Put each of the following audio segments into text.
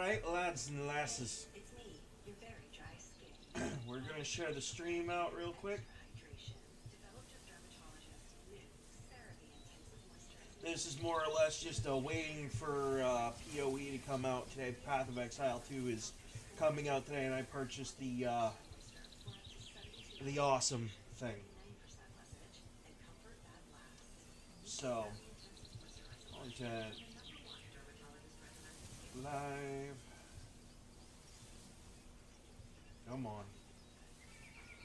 Alright, lads and lasses. We're gonna share the stream out real quick. This is more or less just waiting for PoE to come out today. Path of Exile 2 is coming out today, and I purchased the awesome thing. So, content live. Come on.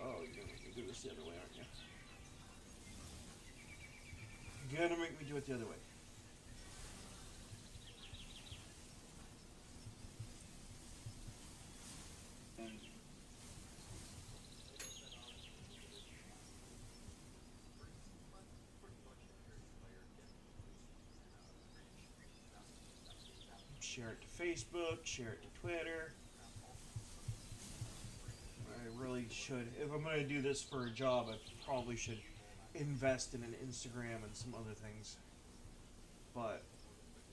Oh, you're gonna make me do this the other way, aren't you? You're gonna make me do it the other way. Share it to Facebook, share it to Twitter. I really should. If I'm going to do this for a job, I probably should invest in an Instagram and some other things. But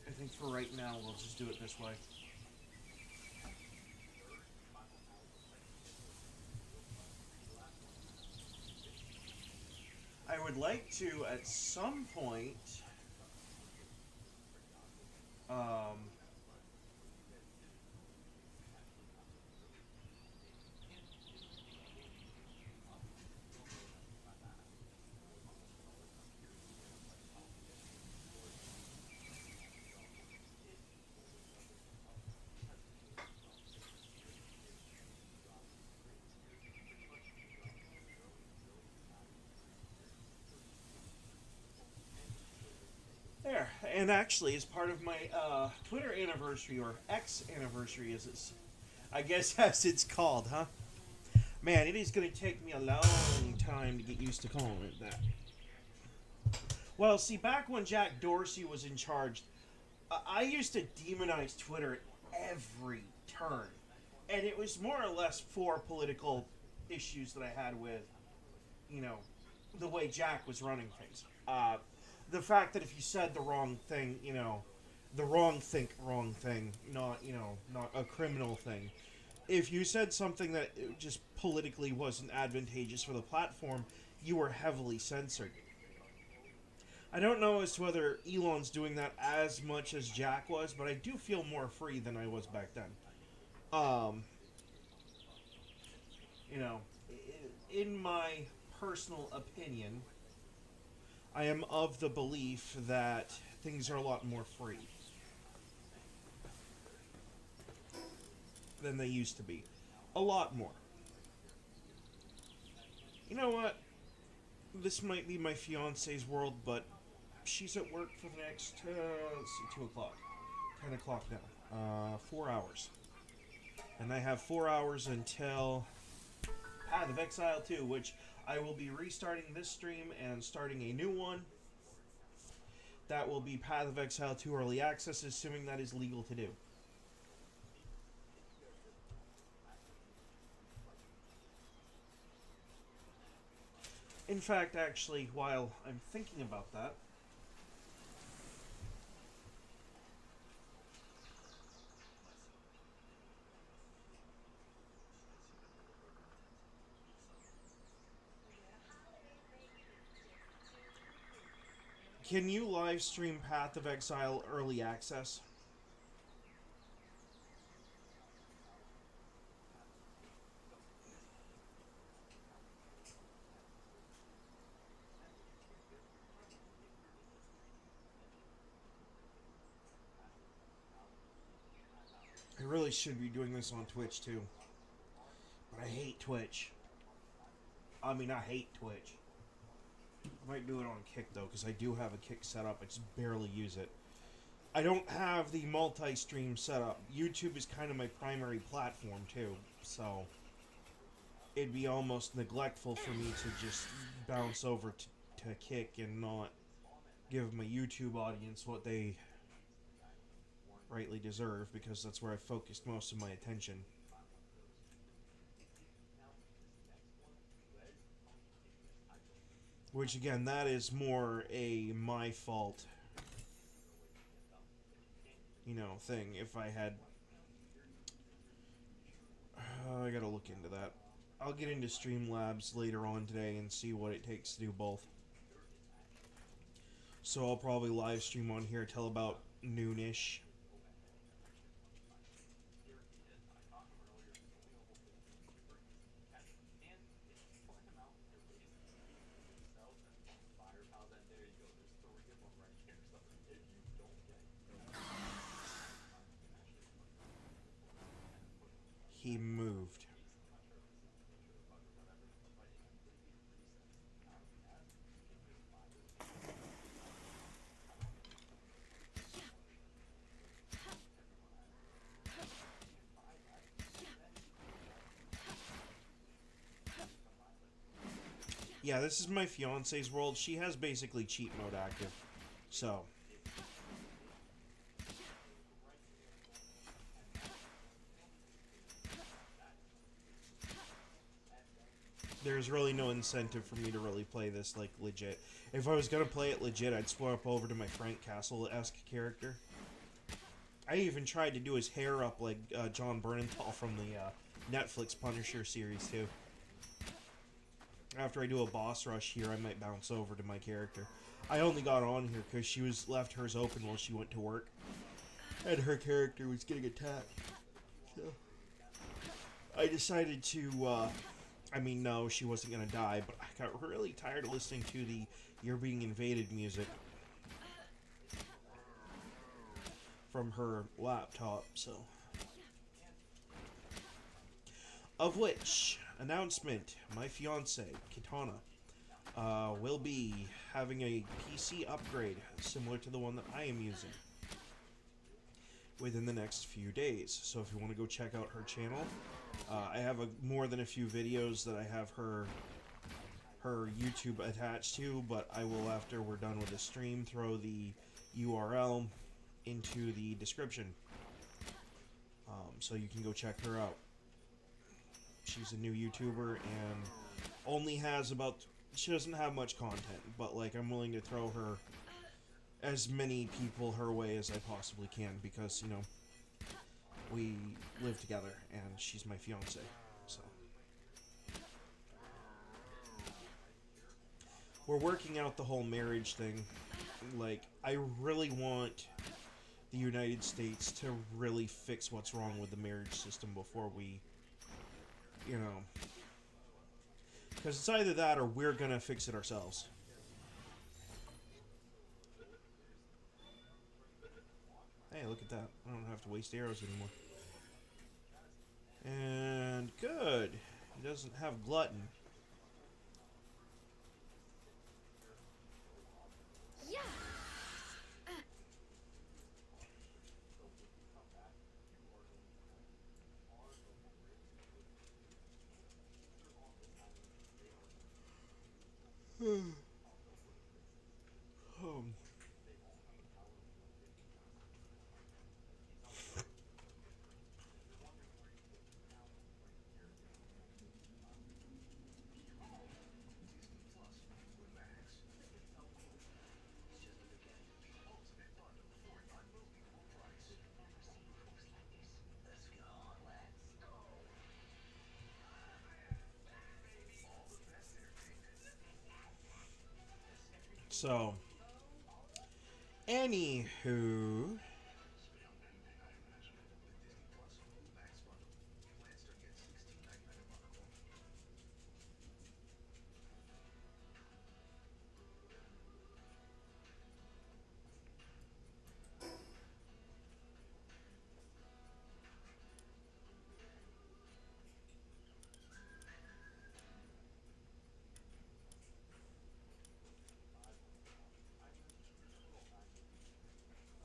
I think for right now, we'll just do it this way. I would like to, at some point, there. And actually, as part of my Twitter anniversary, or X anniversary, I guess as it's called, huh? Man, it is going to take me a long time to get used to calling it that. Well, see, back when Jack Dorsey was in charge, I used to demonize Twitter at every turn. And it was more or less for political issues that I had with, the way Jack was running things. The fact that if you said the wrong thing, the wrong thing, not a criminal thing. If you said something that just politically wasn't advantageous for the platform, you were heavily censored. I don't know as to whether Elon's doing that as much as Jack was, but I do feel more free than I was back then. In my personal opinion, I am of the belief that things are a lot more free than they used to be. A lot more. You know what? This might be my fiance's world, but she's at work for the next, let's see, 2 o'clock. 10 o'clock now. 4 hours. And I have 4 hours until Path of Exile 2, which I will be restarting this stream and starting a new one. That will be Path of Exile 2 Early Access, assuming that is legal to do. In fact, actually, while I'm thinking about that, can you live stream Path of Exile Early Access? I really should be doing this on Twitch too. But I hate Twitch. I mean, I hate Twitch. I might do it on Kick though, because I do have a Kick set up. I just barely use it. I don't have the multi-stream setup. YouTube is kind of my primary platform too, so it'd be almost neglectful for me to just bounce over to Kick and not give my YouTube audience what they rightly deserve, because that's where I focused most of my attention. Which again, that is more a my fault, thing. If I had I gotta look into that. I'll get into Streamlabs later on today and see what it takes to do both. So I'll probably live stream on here till about noonish. He moved. Yeah, this is my fiance's world. She has basically cheat mode active. So. There's really no incentive for me to really play this, like, legit. If I was gonna play it legit, I'd swap over to my Frank Castle-esque character. I even tried to do his hair up like John Bernthal from the Netflix Punisher series, too. After I do a boss rush here, I might bounce over to my character. I only got on here because she was left hers open while she went to work. And her character was getting attacked. So I decided to, I mean, no, she wasn't going to die, but I got really tired of listening to the You're Being Invaded music from her laptop, so. Of which, announcement, my fiance, Kitana, will be having a PC upgrade similar to the one that I am using within the next few days. So if you want to go check out her channel, I have more than a few videos that I have her YouTube attached to, but I will, after we're done with the stream, throw the URL into the description, so you can go check her out. She's a new YouTuber and only has she doesn't have much content, but like I'm willing to throw her as many people her way as I possibly can because, you know, we live together and she's my fiance. So we're working out the whole marriage thing. Like, I really want the United States to really fix what's wrong with the marriage system before we, you know, because it's either that or we're gonna fix it ourselves. Hey, look at that. I don't have to waste arrows anymore. And good. He doesn't have glutton. Yeah. So, anywho,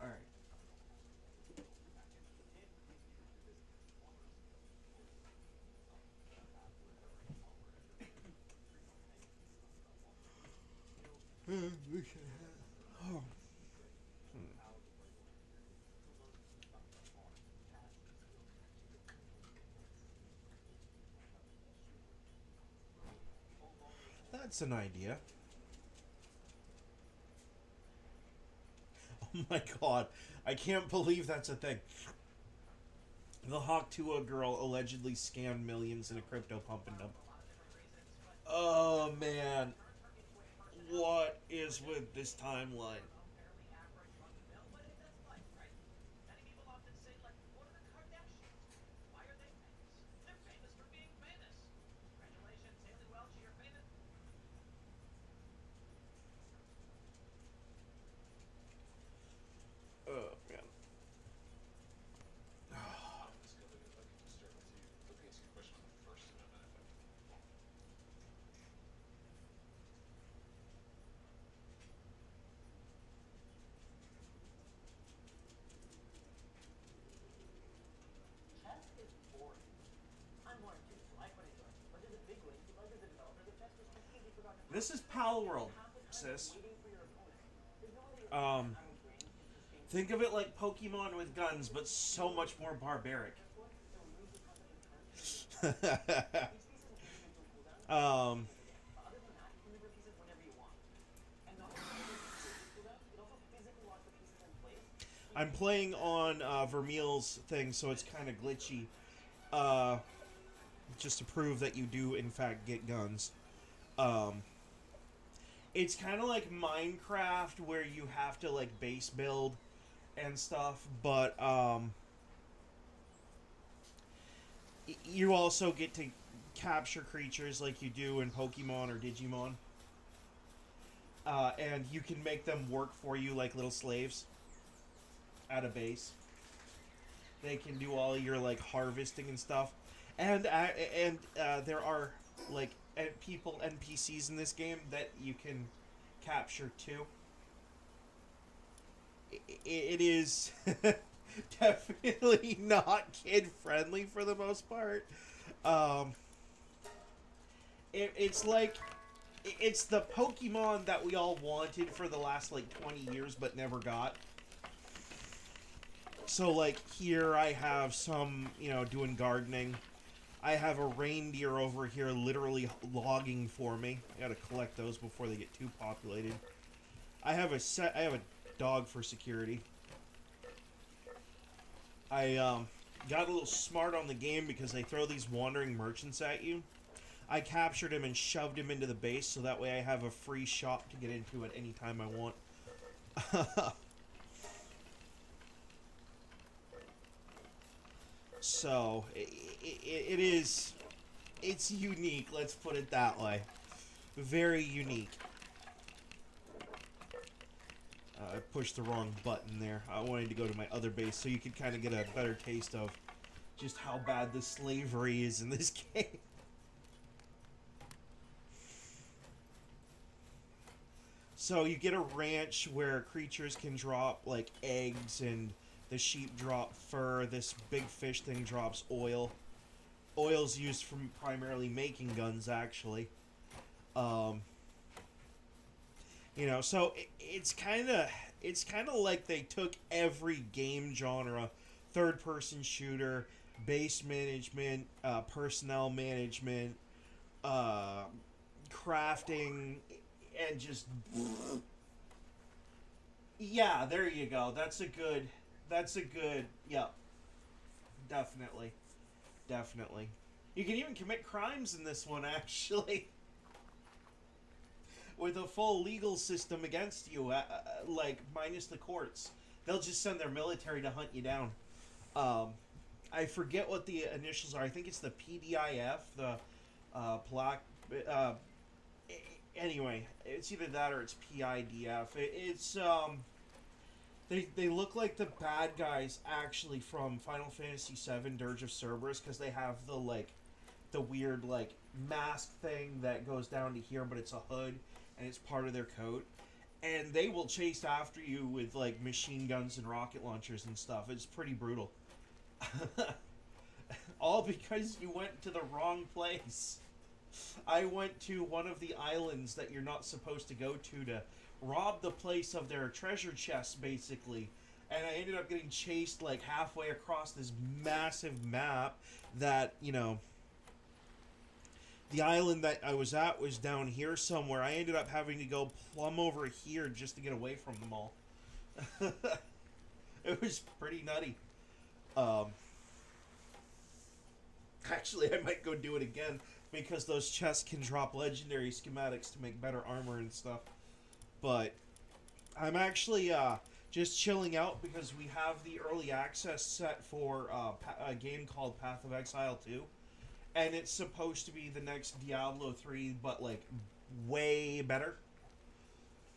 all right. Oh. That's an idea. Oh my god, I can't believe that's a thing. The Hawk2 girl allegedly scammed millions in a crypto pump and dump. Oh man, what is with this timeline? Oh man. This is Palworld, sis. Um, think of it like Pokemon with guns, but so much more barbaric. um, I'm playing on Vermeil's thing, so it's kind of glitchy. Uh, just to prove that you do, in fact, get guns. Um, it's kind of like Minecraft, where you have to like base build and stuff, but you also get to capture creatures like you do in Pokemon or Digimon, and you can make them work for you like little slaves at a base. They can do all your like harvesting and stuff, and there are like people NPCs in this game that you can capture too. It is definitely not kid friendly for the most part. Um, it's like it's the Pokemon that we all wanted for the last like 20 years but never got. So like here I have some, doing gardening. I have a reindeer over here literally logging for me. I got to collect those before they get too populated. I have a dog for security. I got a little smart on the game because they throw these wandering merchants at you. I captured him and shoved him into the base so that way I have a free shop to get into at any time I want. So it is, it's unique. Let's put it that way. Very unique. I pushed the wrong button there. I wanted to go to my other base so you could kind of get a better taste of just how bad the slavery is in this game. So you get a ranch where creatures can drop like eggs and the sheep drop fur. This big fish thing drops oil. Oil's used for primarily making guns, actually. Um, so it's kind of like they took every game genre, third person shooter, base management, personnel management, uh, crafting, and just yeah, there you go. That's a good. Yep, definitely, definitely. You can even commit crimes in this one, actually, with a full legal system against you, like minus the courts. They'll just send their military to hunt you down. Um, I forget what the initials are. I think it's the PDIF, the Plaque. Uh, anyway, it's either that or it's PIDF. It's. They look like the bad guys actually from Final Fantasy VII Dirge of Cerberus because they have the weird like mask thing that goes down to here, but it's a hood and it's part of their coat. And they will chase after you with like machine guns and rocket launchers and stuff. It's pretty brutal. All because you went to the wrong place. I went to one of the islands that you're not supposed to go to rob the place of their treasure chests, basically. And I ended up getting chased like halfway across this massive map that, the island that I was at was down here somewhere. I ended up having to go plumb over here just to get away from them all. It was pretty nutty. Um, Actually, I might go do it again because those chests can drop legendary schematics to make better armor and stuff. But I'm actually just chilling out because we have the early access set for a game called Path of Exile 2. And it's supposed to be the next Diablo 3, but like way better.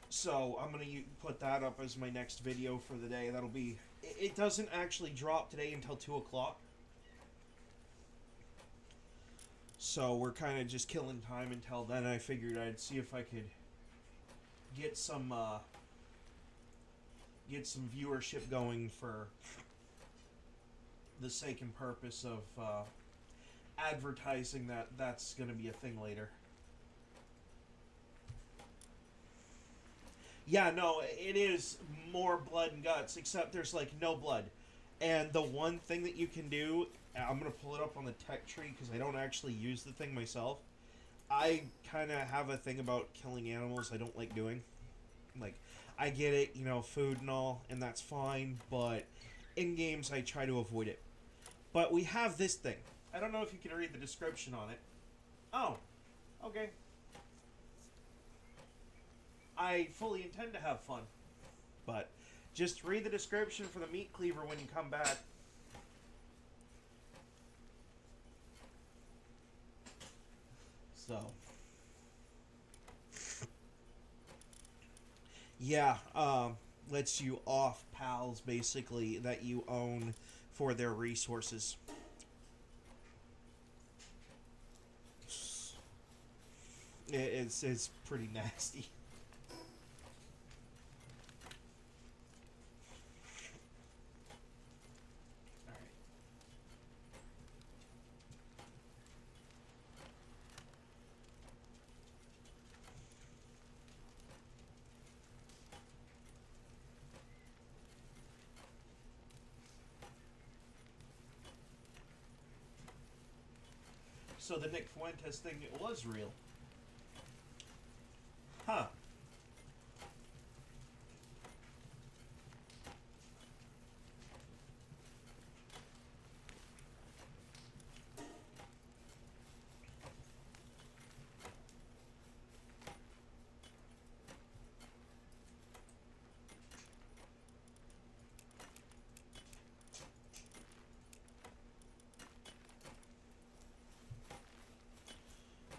So I'm going to put that up as my next video for the day. That'll be... It doesn't actually drop today until 2 o'clock. So we're kind of just killing time until then. I figured I'd see if I could get some viewership going for the sake and purpose of advertising that's going to be a thing later. Yeah, no, it is more blood and guts, except there's like no blood. And the one thing that you can do, I'm going to pull it up on the tech tree because I don't actually use the thing myself. I kind of have a thing about killing animals I don't like doing. Like, I get it, you know, food and all, and that's fine, but in games I try to avoid it. But we have this thing. I don't know if you can read the description on it. Oh, okay. I fully intend to have fun. But just read the description for the meat cleaver when you come back. So. Yeah, lets you off pals, basically, that you own for their resources. It's pretty nasty. So the Nick Fuentes thing was real. Huh.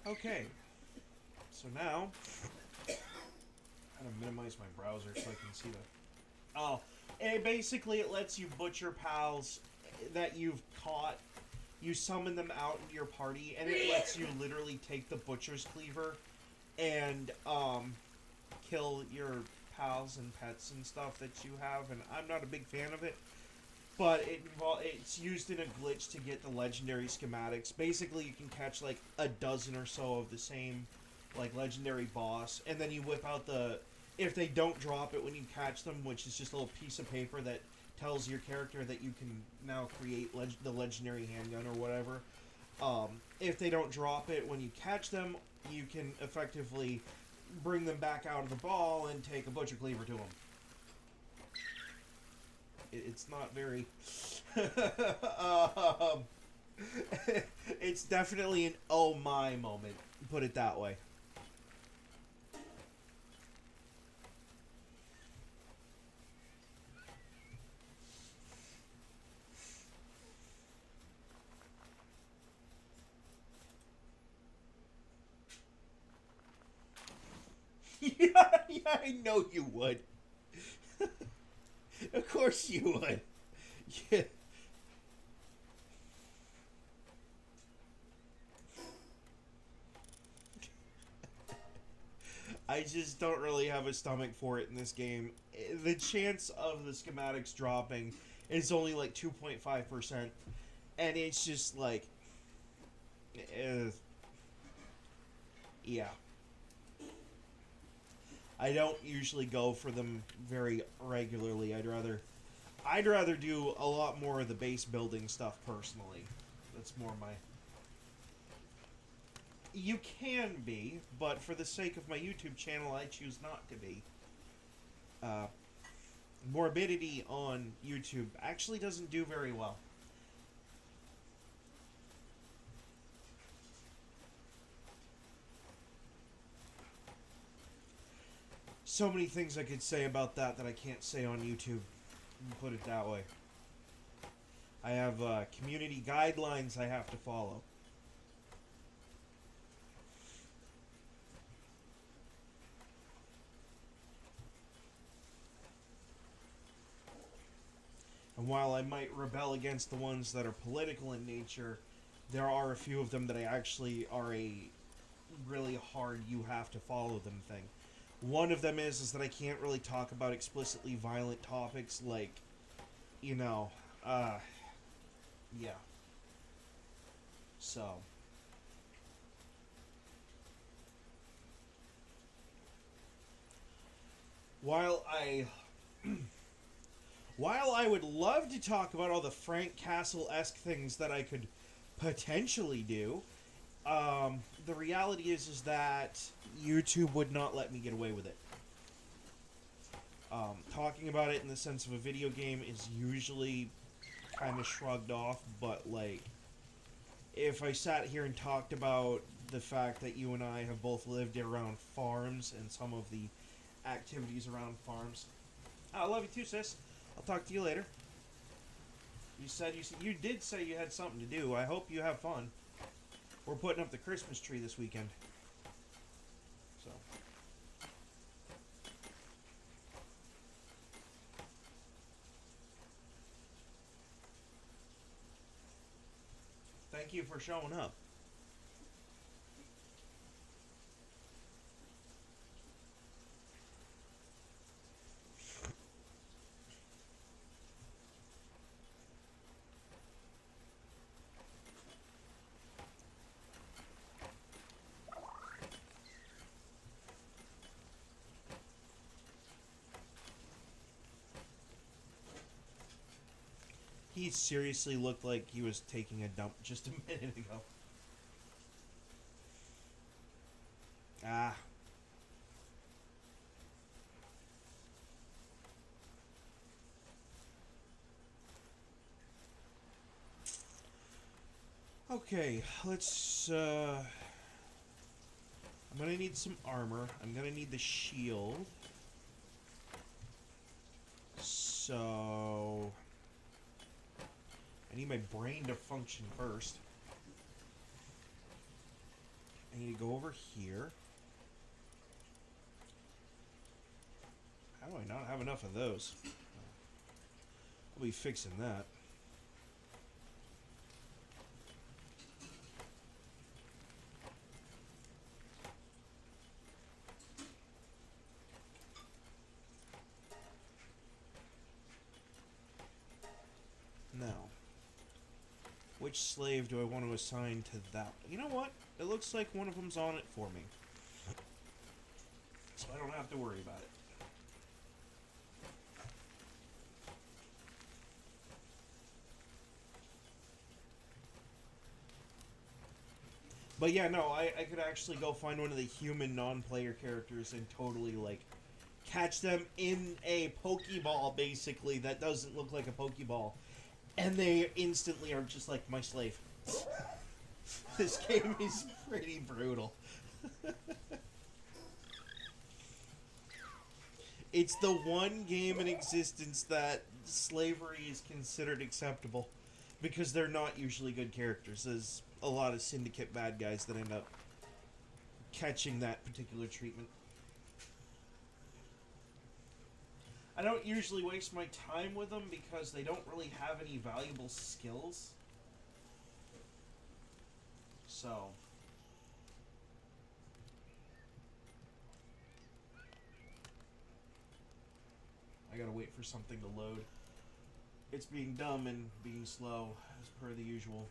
Okay. So now, I'm gonna minimize my browser so I can see the... Oh, and basically it lets you butcher pals that you've caught. You summon them out into your party, and it lets you literally take the butcher's cleaver and kill your pals and pets and stuff that you have. And I'm not a big fan of it, but it's used in a glitch to get the legendary schematics. Basically, you can catch like a dozen or so of the same like legendary boss, and then you whip out the... If they don't drop it when you catch them, which is just a little piece of paper that tells your character that you can now create the legendary handgun or whatever. If they don't drop it when you catch them, you can effectively bring them back out of the ball and take a butcher cleaver to them. It's not very... it's definitely an oh my moment, put it that way. Yeah, I know you would. Of course you would. Yeah. I just don't really have a stomach for it in this game. The chance of the schematics dropping is only like 2.5%. And it's just like... yeah. I don't usually go for them very regularly. I'd rather do a lot more of the base building stuff personally. That's more my... You can be, but for the sake of my YouTube channel, I choose not to be. Morbidity on YouTube actually doesn't do very well. So many things I could say about that I can't say on YouTube. Put it that way. I have community guidelines I have to follow. And while I might rebel against the ones that are political in nature, there are a few of them that I actually are a really hard you have to follow them thing. One of them is that I can't really talk about explicitly violent topics like, you know, yeah. So, while I while I would love to talk about all the Frank Castle-esque things that I could potentially do, the reality is that YouTube would not let me get away with it. Talking about it in the sense of a video game is usually kind of shrugged off, but like, if I sat here and talked about the fact that you and I have both lived around farms and some of the activities around farms, I love you too, sis. I'll talk to you later. You did say you had something to do. I hope you have fun. We're putting up the Christmas tree this weekend. So. Thank you for showing up. He seriously looked like he was taking a dump just a minute ago. Ah. Okay, let's, I'm gonna need some armor. I'm gonna need the shield. So... I need my brain to function first. I need to go over here. How do I not have enough of those? I'll be fixing that. Now, which slave do I want to assign to that? You know what? It looks like one of them's on it for me. So I don't have to worry about it. But yeah, no, I could actually go find one of the human non-player characters and totally, like, catch them in a Pokeball, basically, that doesn't look like a Pokeball. And they instantly are just like my slave. This game is pretty brutal. It's the one game in existence that slavery is considered acceptable. Because they're not usually good characters. There's a lot of syndicate bad guys that end up catching that particular treatment. I don't usually waste my time with them because they don't really have any valuable skills. So. I gotta wait for something to load. It's being dumb and being slow, as per the usual.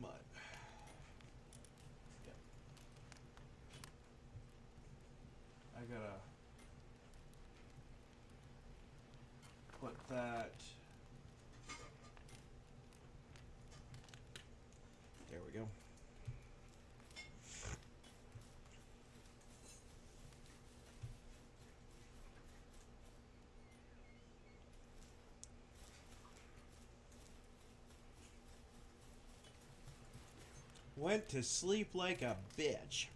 But yeah. I gotta put that Went to sleep like a bitch.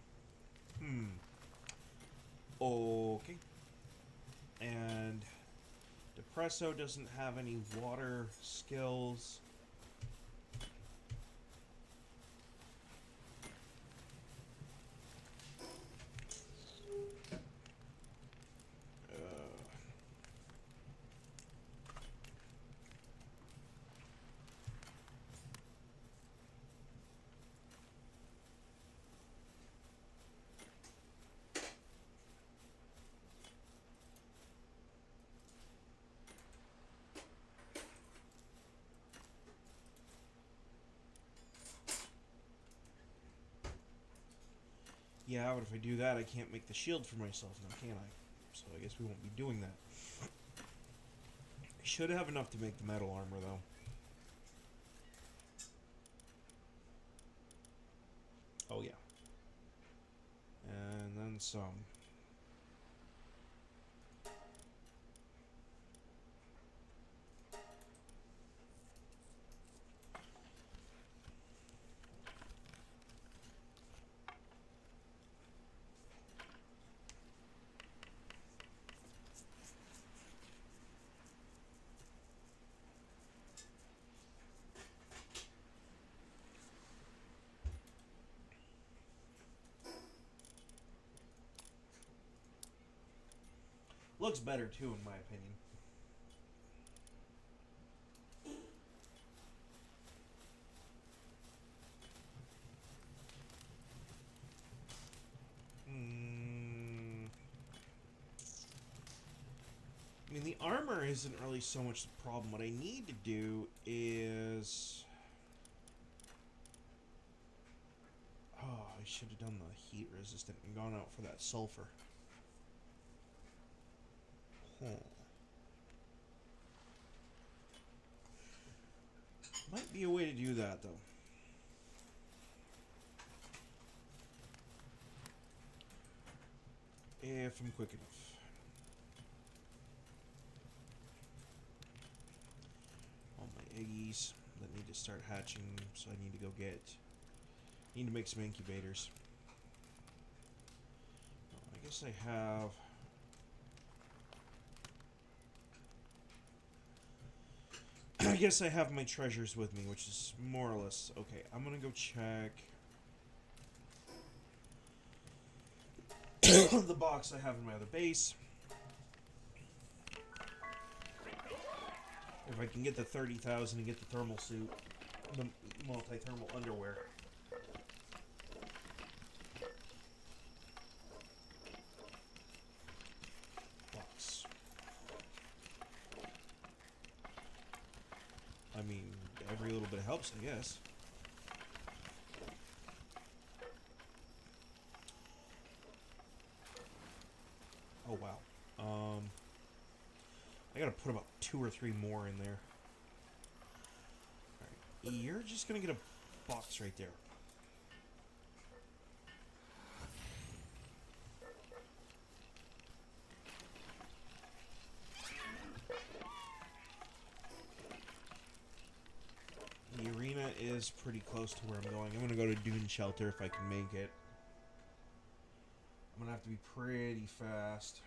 Okay. And Depresso doesn't have any water skills. Yeah, but if I do that, I can't make the shield for myself now, can I? So I guess we won't be doing that. I should have enough to make the metal armor, though. Oh, yeah. And then some. Looks better, too, in my opinion. I mean, the armor isn't really so much the problem. What I need to do is... Oh, I should have done the heat resistant and gone out for that sulfur. Huh. Might be a way to do that, though. If I'm quick enough. All my eggies that need to start hatching, so I need to go get... Need to make some incubators. Oh, I guess I have... I guess I have my treasures with me, which is more or less... Okay, I'm gonna go check... the box I have in my other base. If I can get the 30,000 and get the thermal suit, the multi-thermal underwear. Box. I mean, every little bit helps, I guess. Oh, wow. I gotta put about 2 or 3 more in there. Alright, you're just gonna get a box right there. The arena is pretty close to where I'm going. I'm gonna go to Dune Shelter if I can make it. I'm gonna have to be pretty fast.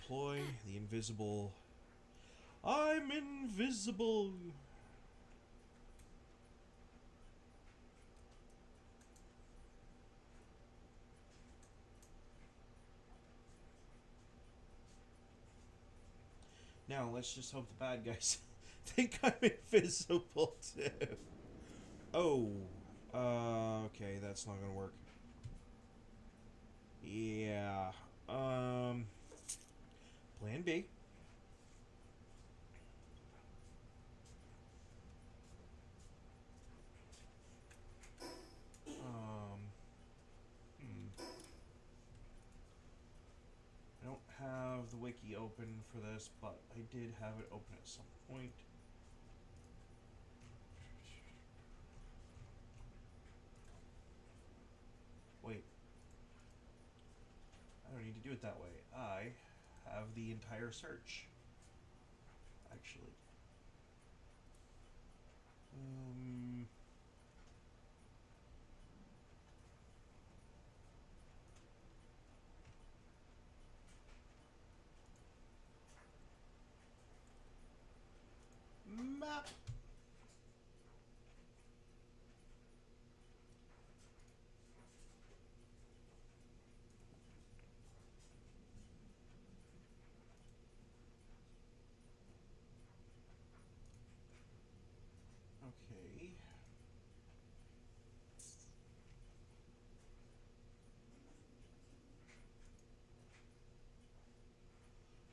Deploy the invisible. I'm invisible. Now let's just hope the bad guys think I'm invisible too. Oh, okay, that's not gonna work. Yeah. Plan B. I don't have the wiki open for this, but I did have it open at some point. Wait. I don't need to do it that way. I have the entire search. Actually. Map. Okay.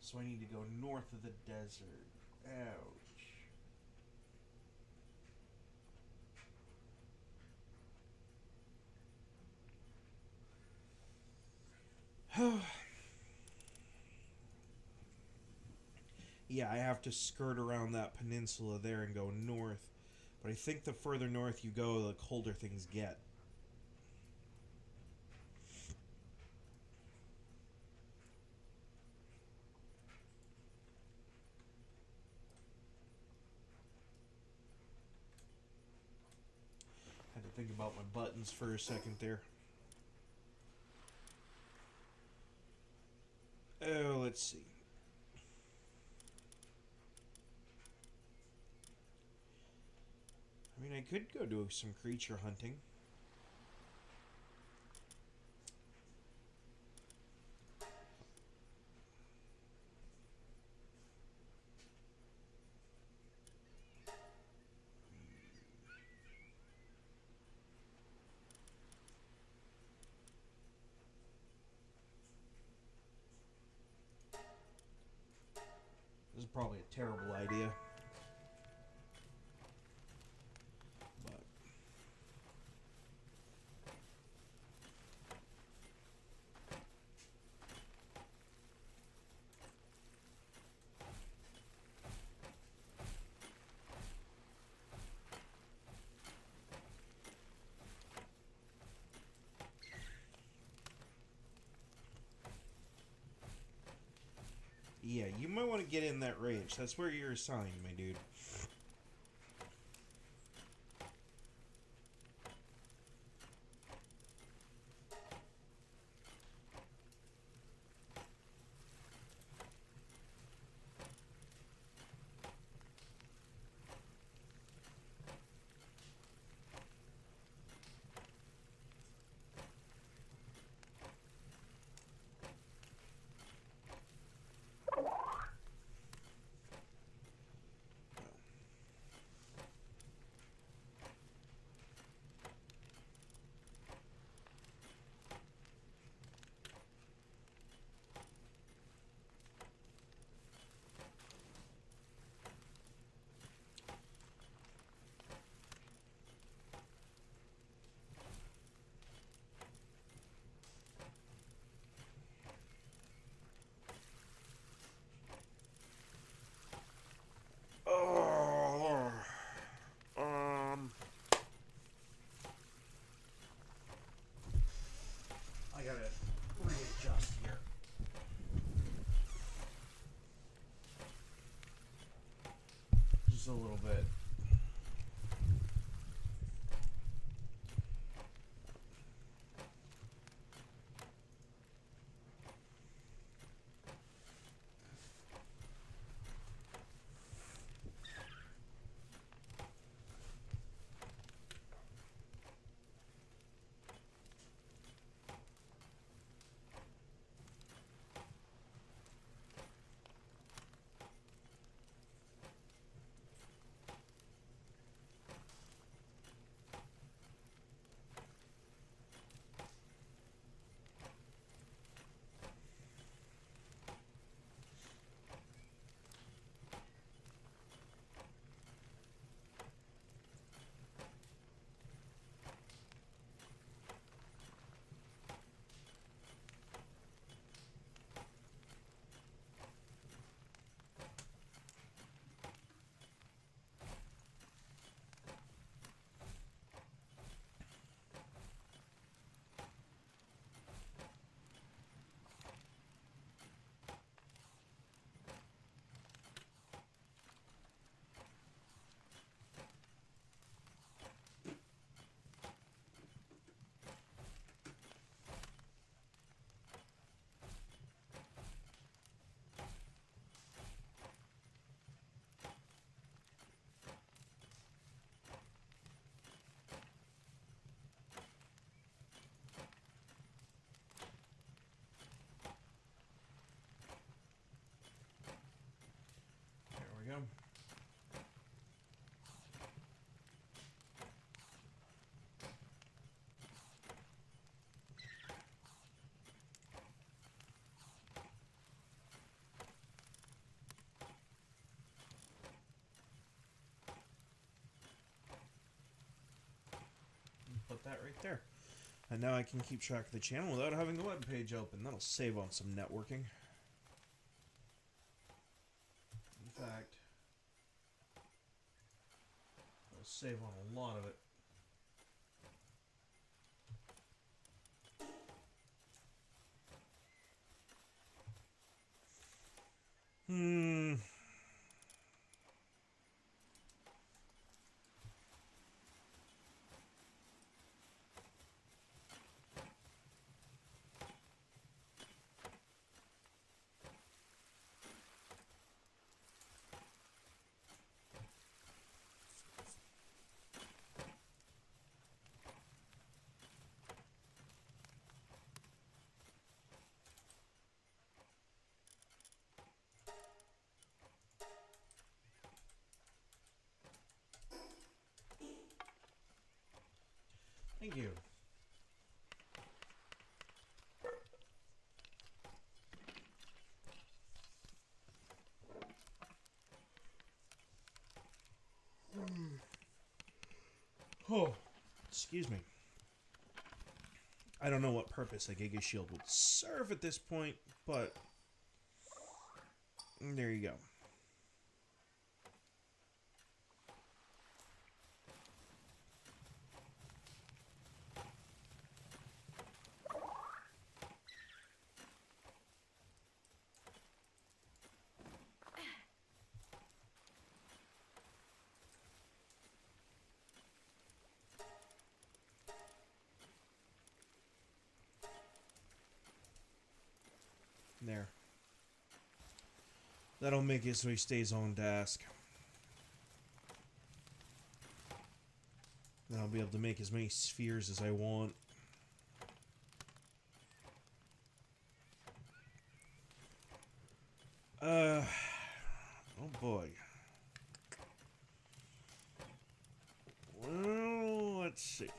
So I need to go north of the desert. Ouch. Yeah, I have to skirt around that peninsula there and go north. But I think the further north you go, the colder things get. Had to think about my buttons for a second there. Oh, let's see. I mean, I could go do some creature hunting. This is probably a terrible idea. But yeah, you might want to get in that range. That's where you're assigned, my dude. Oh, I gotta readjust here. Just a little bit. put that right there. And now I can keep track of the channel without having the web page open. That'll save on some networking. In fact, it'll save on a lot of it. Thank you. Oh, excuse me. I don't know what purpose a Giga Shield would serve at this point, but there you go. There. That'll make it so he stays on task. Then I'll be able to make as many spheres as I want. Oh boy. Well, let's see.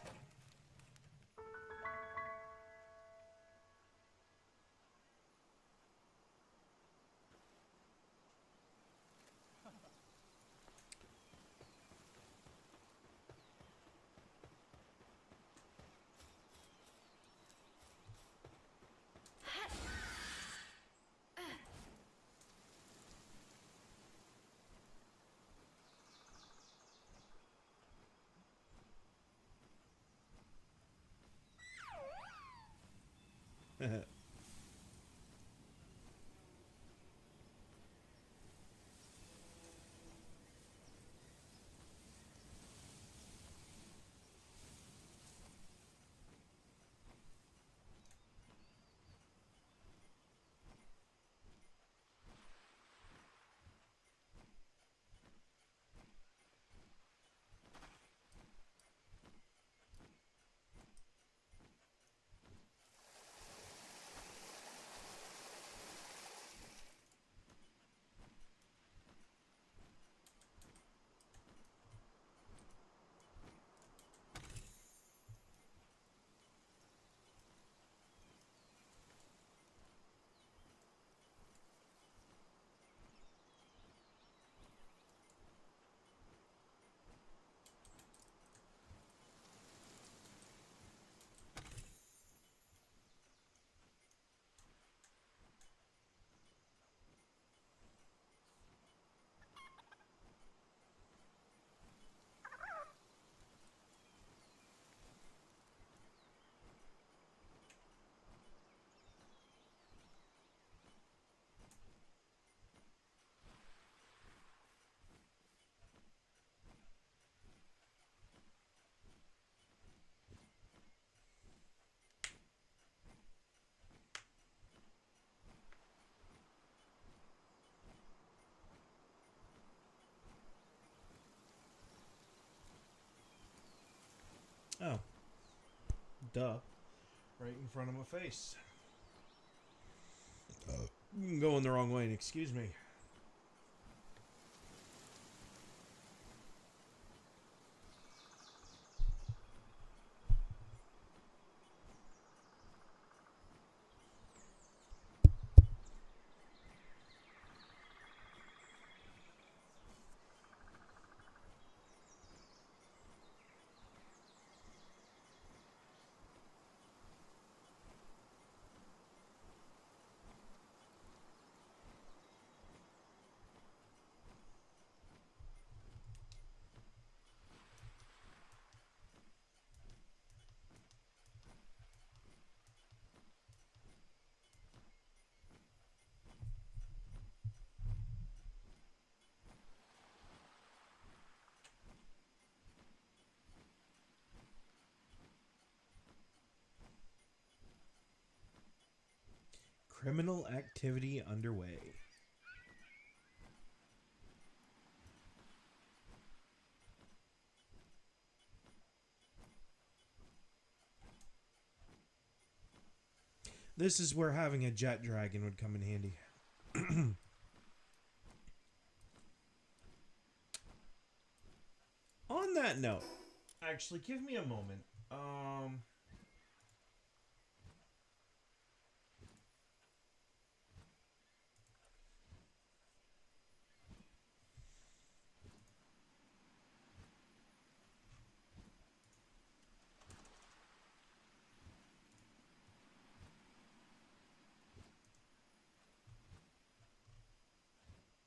Oh. Duh. Right in front of my face. Going the wrong way, excuse me. Criminal activity underway. This is where having a jet dragon would come in handy. On that note, actually, give me a moment.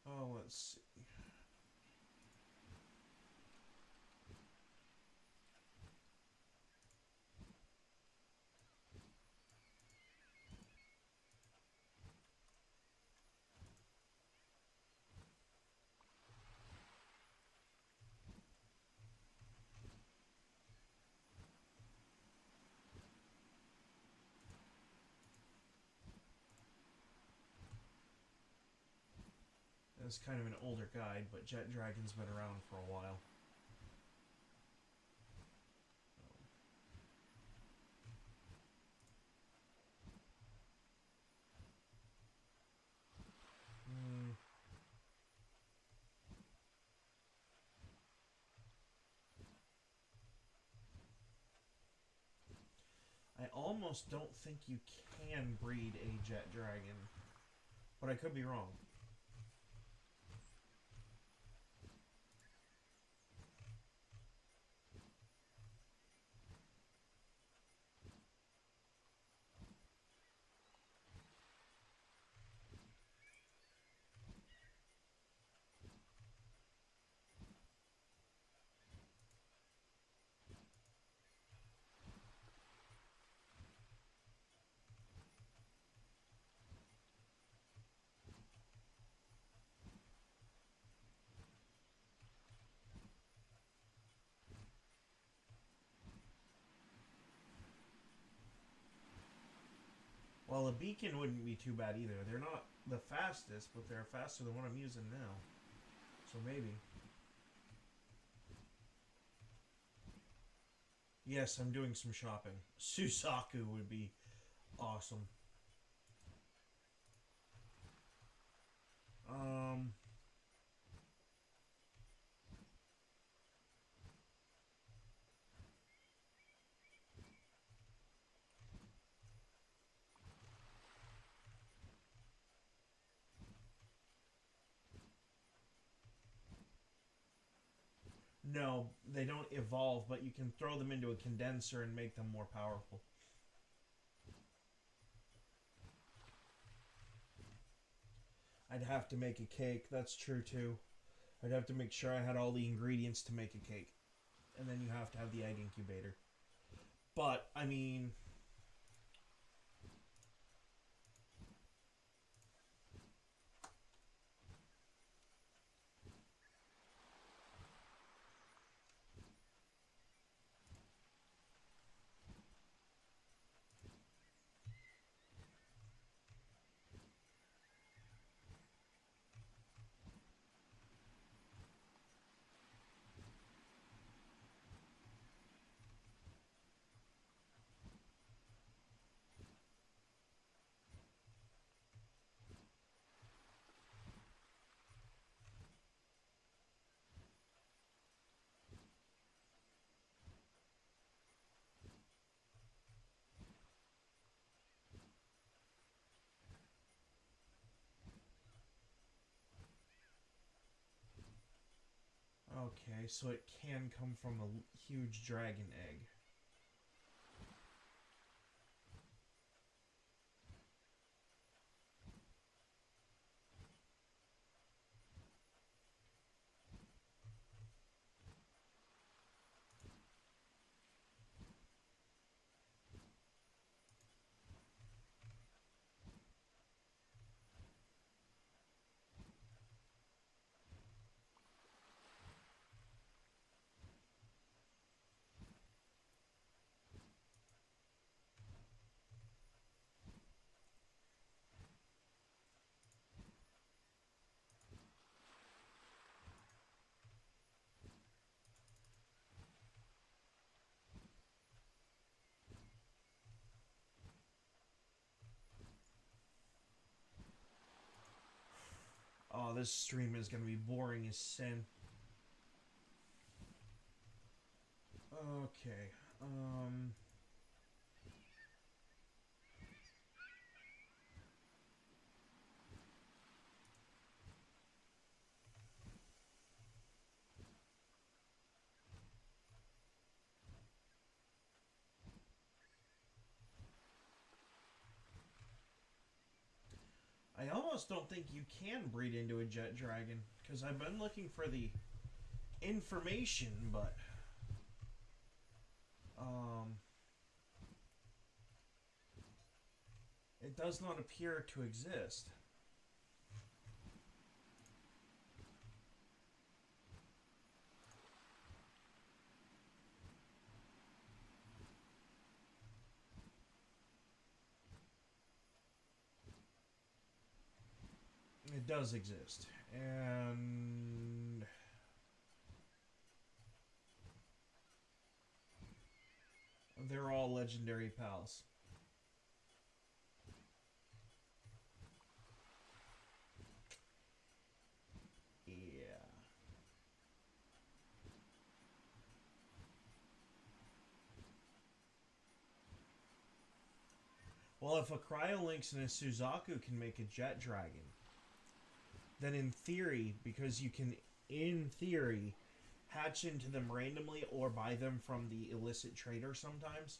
Oh, let's see. It's kind of an older guide, but Jet Dragon's been around for a while. I almost don't think you can breed a Jet Dragon, but I could be wrong. Well, a beacon wouldn't be too bad either. They're not the fastest, but they're faster than what I'm using now. So maybe. Yes, I'm doing some shopping. Susaku would be awesome. Um, no, they don't evolve, but you can throw them into a condenser and make them more powerful. I'd have to make a cake. That's true too. I'd have to make sure I had all the ingredients to make a cake. And then you have to have the egg incubator. But, I mean, okay, so it can come from a huge dragon egg. this stream is going to be boring as sin. Okay. I almost don't think you can breed into a jet dragon, because I've been looking for the information, but it does not appear to exist. It does exist, and they're all legendary pals. Yeah. Well, if a Cryolynx and a Suzaku can make a jet dragon, then in theory, because you can, in theory, hatch into them randomly or buy them from the illicit trader sometimes,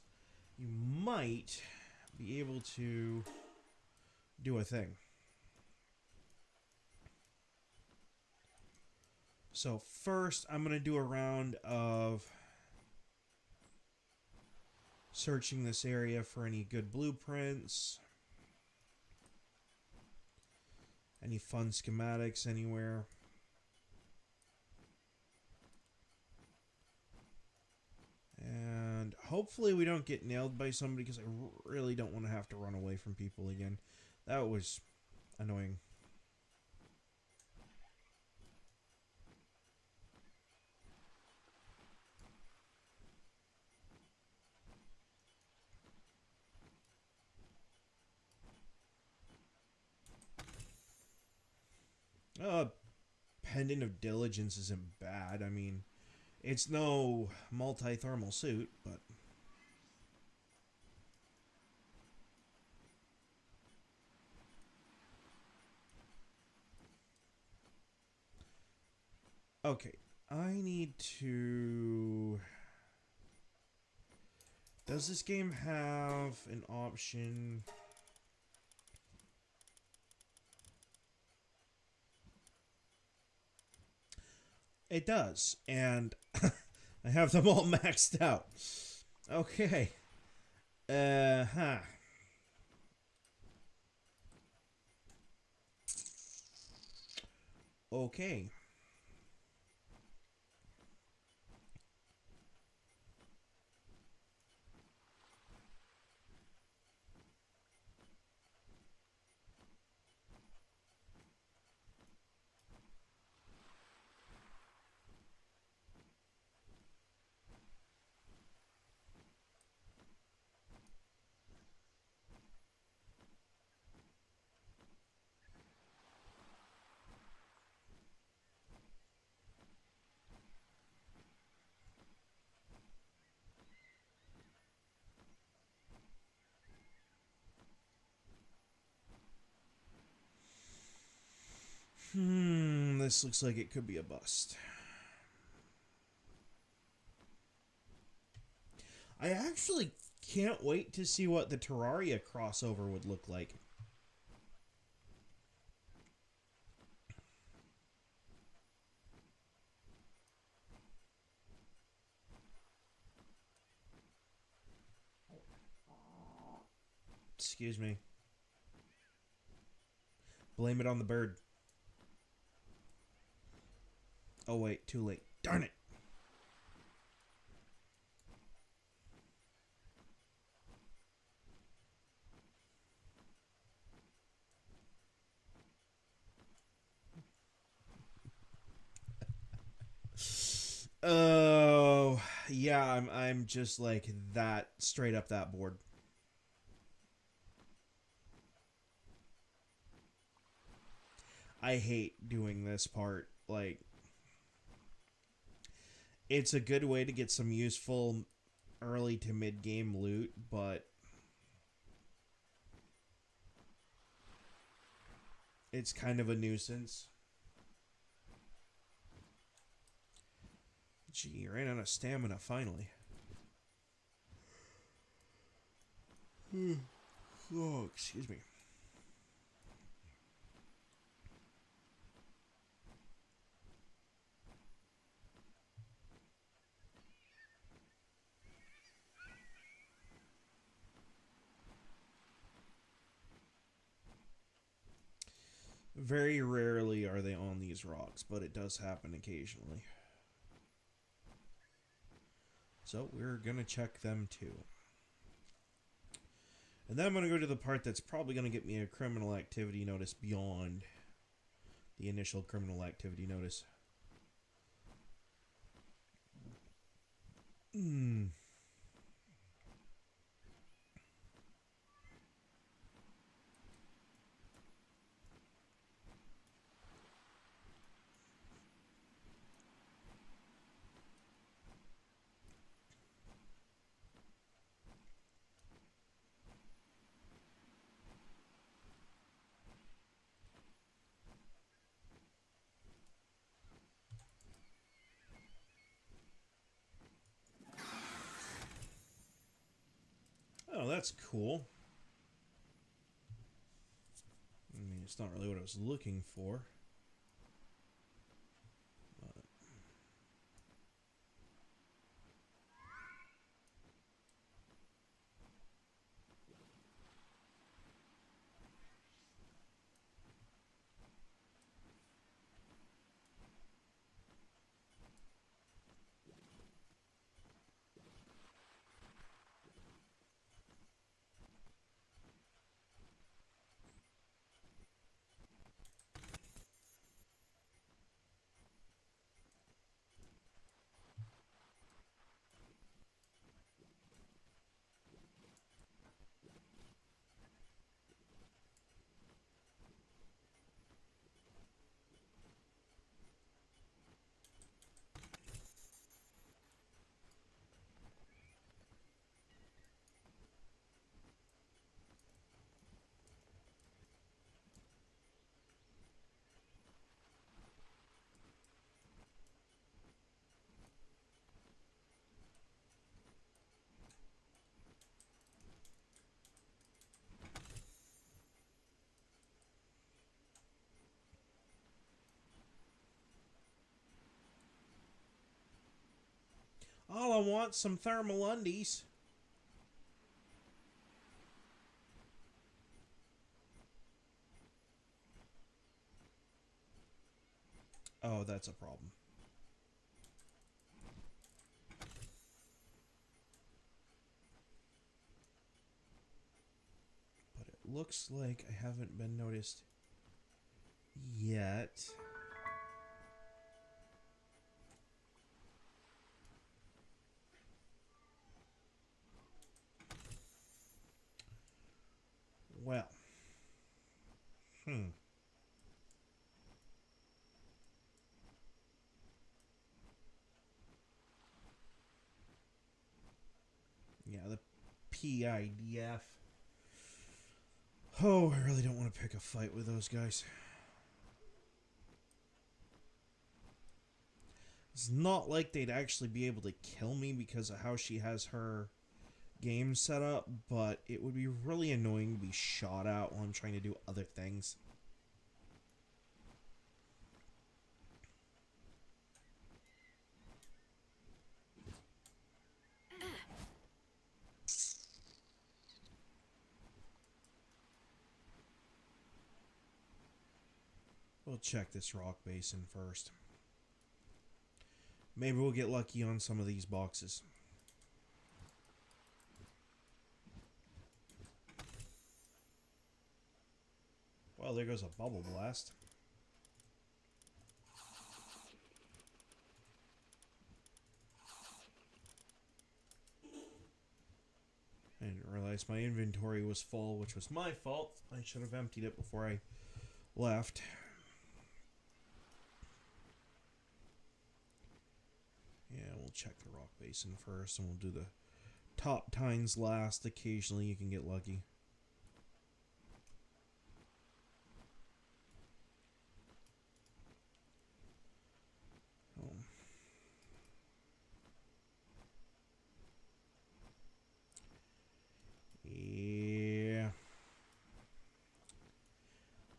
you might be able to do a thing. So first, I'm going to do a round of searching this area for any good blueprints, any fun schematics anywhere. And hopefully we don't get nailed by somebody, because I really don't want to have to run away from people again. That was annoying. Pendant of Diligence isn't bad. I mean, it's no multi-thermal suit, but... Okay, I need to... Does this game have an option... It does, and I have them all maxed out. Okay. Okay. This looks like it could be a bust. I actually can't wait to see what the Terraria crossover would look like. Excuse me. Blame it on the bird. Oh wait, too late. Darn it. Oh, yeah, I'm just like that, straight up that bored. I hate doing this part. Like, it's a good way to get some useful early to mid game loot, but it's kind of a nuisance. Gee, ran out of stamina finally. Oh, excuse me. Very rarely are they on these rocks, but it does happen occasionally. So we're going to check them too. And then I'm going to go to the part that's probably going to get me a criminal activity notice beyond the initial criminal activity notice. Oh, that's cool. I mean, it's not really what I was looking for. All I want some thermal undies. Oh, that's a problem. But it looks like I haven't been noticed yet. Well. Yeah, the PIDF. Oh, I really don't want to pick a fight with those guys. It's not like they'd actually be able to kill me because of how she has her game set up, but it would be really annoying to be shot at while I'm trying to do other things. We'll check this rock basin first. Maybe we'll get lucky on some of these boxes. Well, there goes a bubble blast. I didn't realize my inventory was full, which was my fault. I should have emptied it before I left. check the rock basin first, and we'll do the top tines last. Occasionally you can get lucky. Oh. Yeah.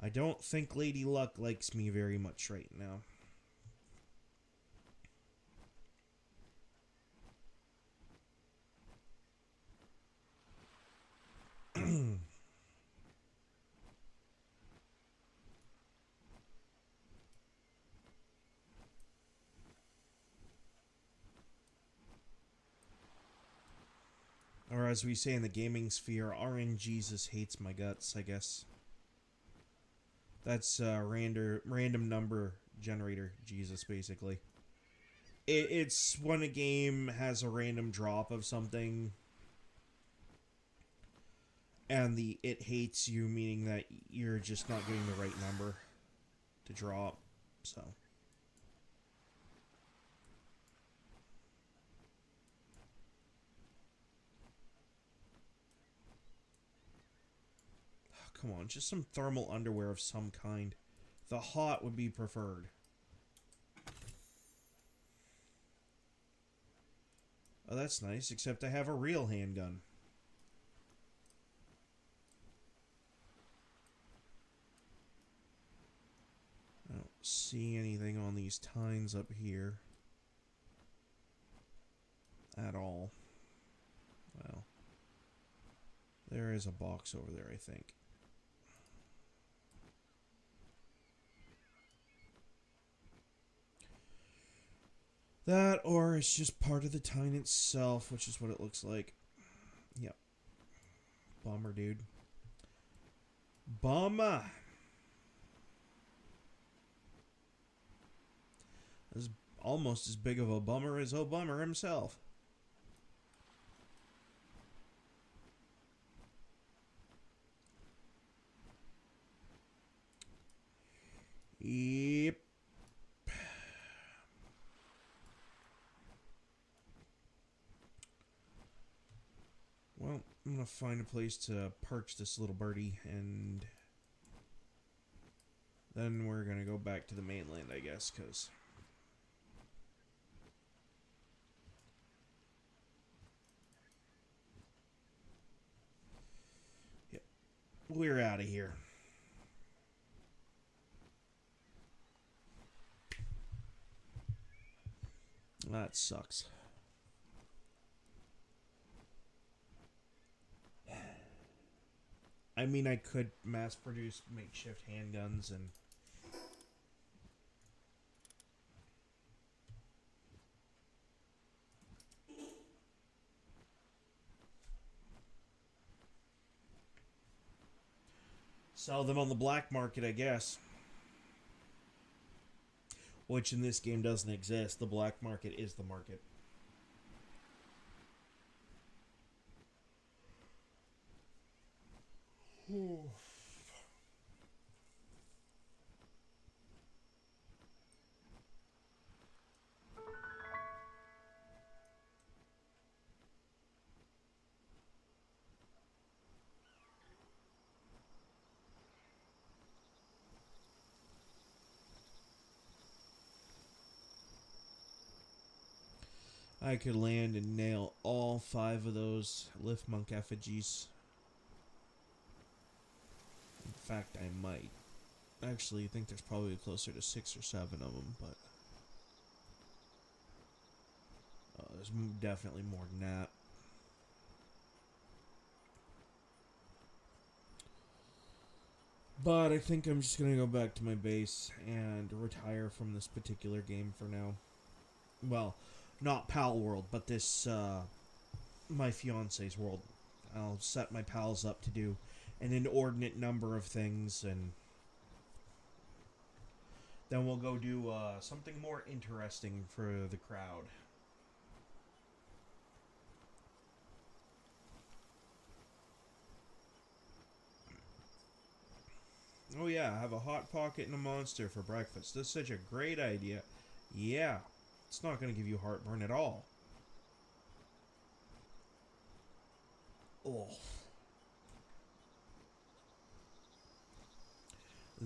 I don't think Lady Luck likes me very much right now. Or as we say in the gaming sphere, RNGesus hates my guts, I guess. That's random number generator Jesus, basically. It's when a game has a random drop of something, and it hates you, meaning that you're just not getting the right number to drop. So. Come on, just some thermal underwear of some kind. The hot would be preferred. Oh, that's nice, except I have a real handgun. I don't see anything on these tines up here. At all. Well. There is a box over there, I think. That, or it's just part of the tine itself, which is what it looks like. Yep. Bummer, dude. Bummer! This is almost as big of a bummer as Obama himself. Yep. Well, I'm gonna find a place to perch this little birdie, and then we're gonna go back to the mainland, I guess, because yep, we're out of here. That sucks. I mean, I could mass produce makeshift handguns and sell them on the black market, I guess. Which in this game doesn't exist. The black market is the market. I could land and nail all 5 of those lift monk effigies. In fact, I might. Actually, I think there's probably closer to 6 or 7 of them, but there's definitely more than that. But I think I'm just going to go back to my base and retire from this particular game for now. Well, not Palworld, but this, my fiance's world. I'll set my pals up to do an inordinate number of things, and then we'll go do something more interesting for the crowd. Oh yeah, have a hot pocket and a monster for breakfast. That's such a great idea. Yeah. It's not going to give you heartburn at all. Oh.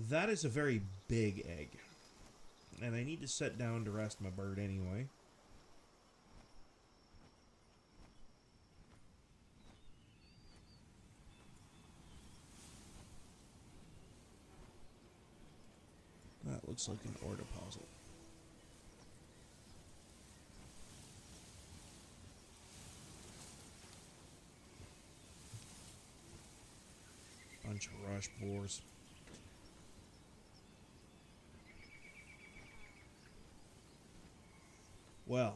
That is a very big egg. And I need to sit down to rest my bird anyway. That looks like an ore deposit. Bunch of rush boars. Well.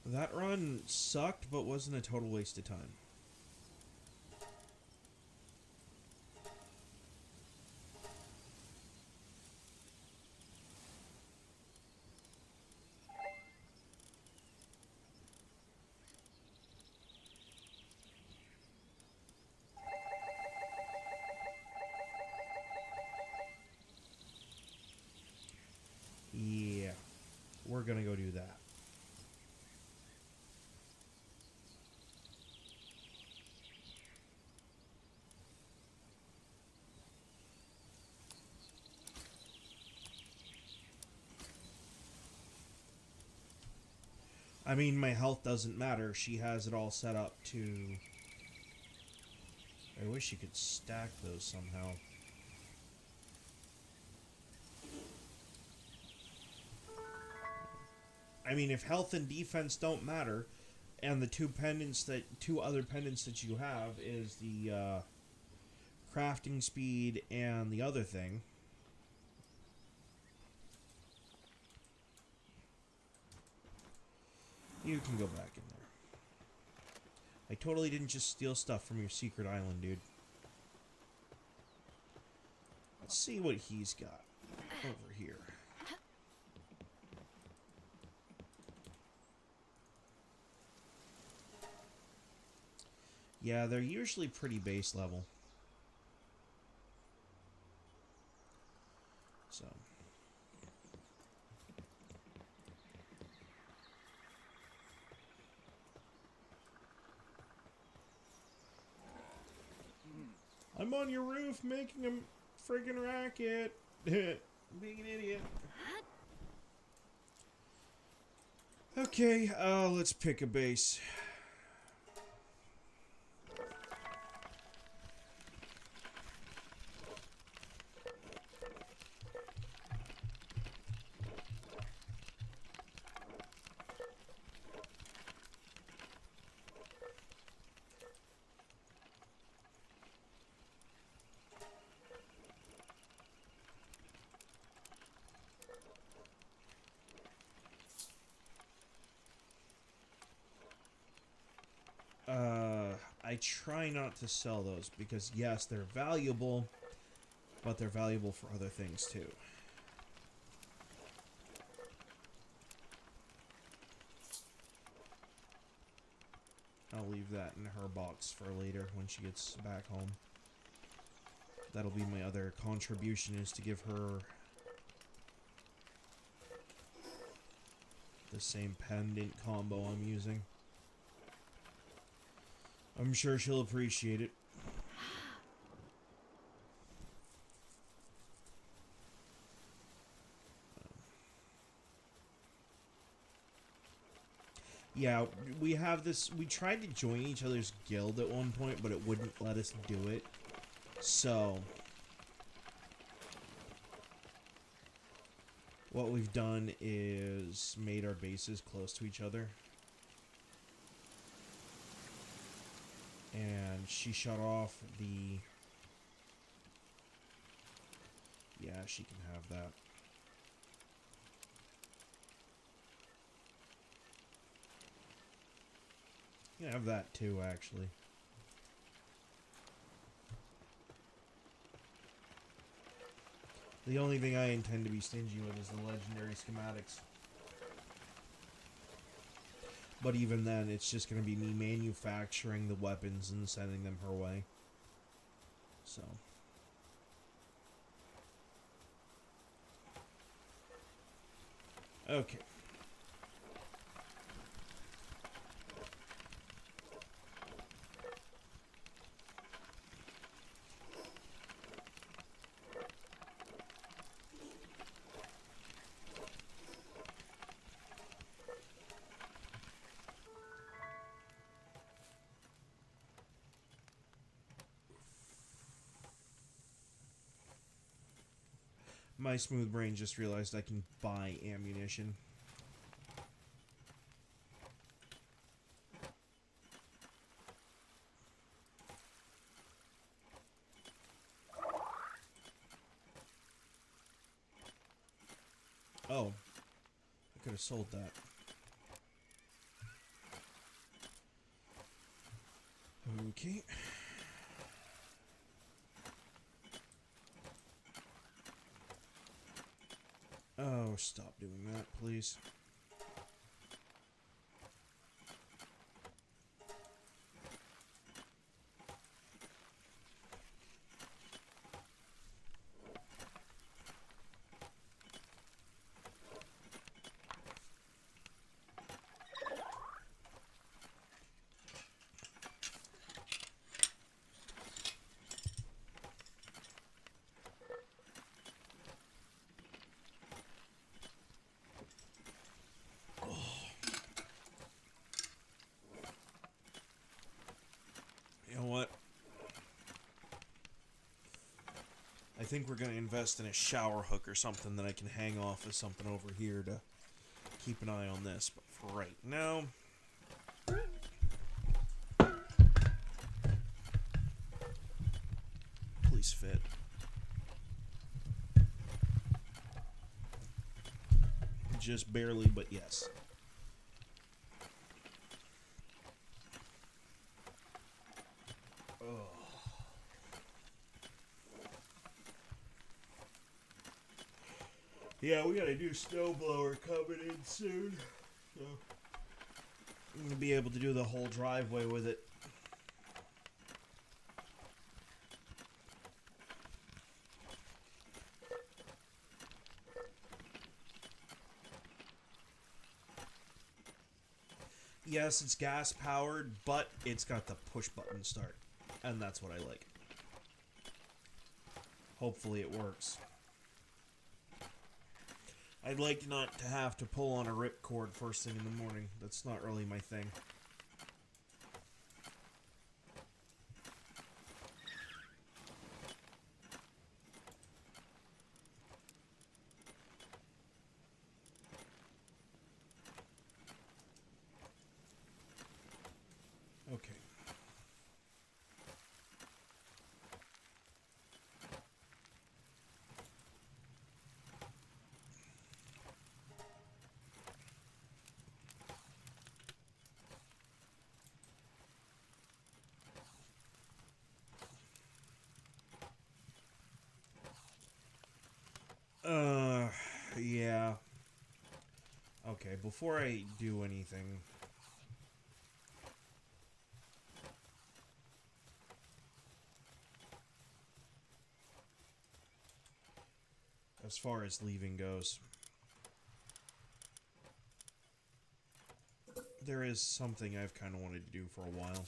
That run sucked, but wasn't a total waste of time. Yeah, we're gonna go do that. I mean, my health doesn't matter. She has it all set up to... I wish you could stack those somehow. I mean, if health and defense don't matter, and the two other pendants that you have is the crafting speed and the other thing. You can go back in there. I totally didn't just steal stuff from your secret island, dude. Let's see what he's got over here. Yeah, they're usually pretty base level. So. I'm on your roof making a friggin' racket. Being an idiot. Okay, let's pick a base. I try not to sell those because, yes, they're valuable, but they're valuable for other things too. I'll leave that in her box for later when she gets back home. That'll be my other contribution, is to give her the same pendant combo I'm using. I'm sure she'll appreciate it. Yeah, we have this... We tried to join each other's guild at one point, but it wouldn't let us do it. So... what we've done is made our bases close to each other. And she shut off the... Yeah, she can have that. You can have that too, actually. The only thing I intend to be stingy with is the legendary schematics. But even then, it's just going to be me manufacturing the weapons and sending them her way. So. Okay. My smooth brain just realized I can buy ammunition. Oh, I could have sold that. Okay. Oh, stop doing that, please. You know what? I think we're going to invest in a shower hook or something that I can hang off of something over here to keep an eye on this. But for right now... Please fit. Just barely, but yes. Oh. Yeah, we got a new snowblower coming in soon. So I'm going to be able to do the whole driveway with it. Yes, it's gas powered, but it's got the push button start. And that's what I like. Hopefully it works. I'd like not to have to pull on a ripcord first thing in the morning. That's not really my thing. Okay. Yeah. Okay, before I do anything... As far as leaving goes... There is something I've kind of wanted to do for a while.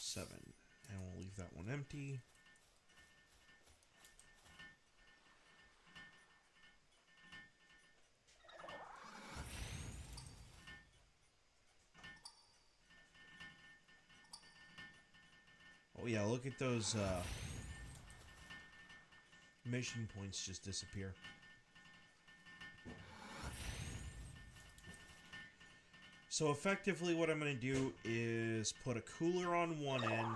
Seven. And we'll leave that one empty. Oh yeah, look at those mission points just disappear. So effectively what I'm going to do is put a cooler on one end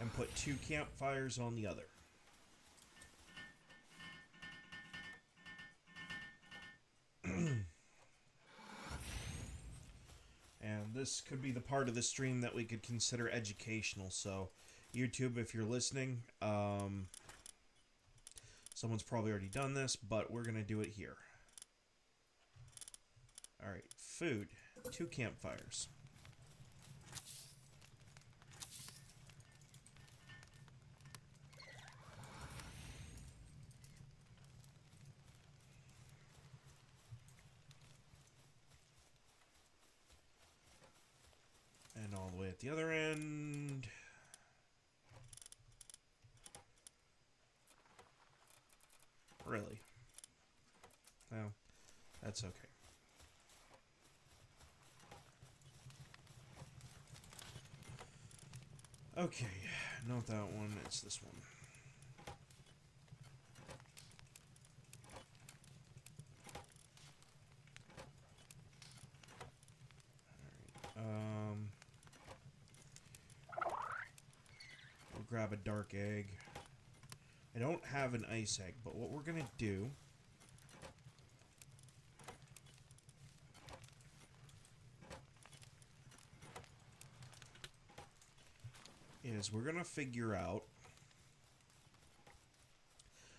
and put 2 campfires on the other. And this could be the part of the stream that we could consider educational. So YouTube, if you're listening, someone's probably already done this, but we're going to do it here. Alright, food. 2 campfires. And all the way at the other end. Really? Well, that's okay. Okay, not that one, it's this one. Alright, we'll grab a dark egg. I don't have an ice egg, but what we're gonna do is we're gonna figure out.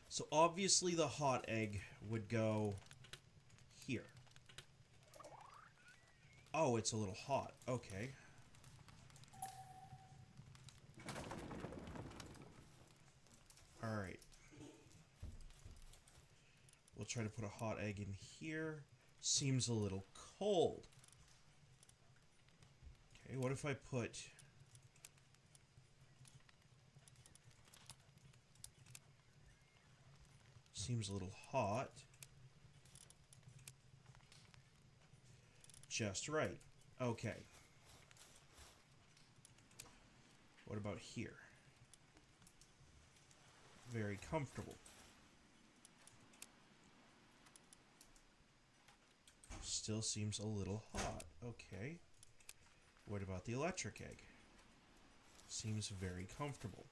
So obviously the hot egg would go here. Oh, it's a little hot. Okay. Alright. We'll try to put a hot egg in here. Seems a little cold. Okay, what if I put... Seems a little hot. Just right. Okay. What about here? Very comfortable. Still seems a little hot. Okay. What about the electric egg? Seems very comfortable.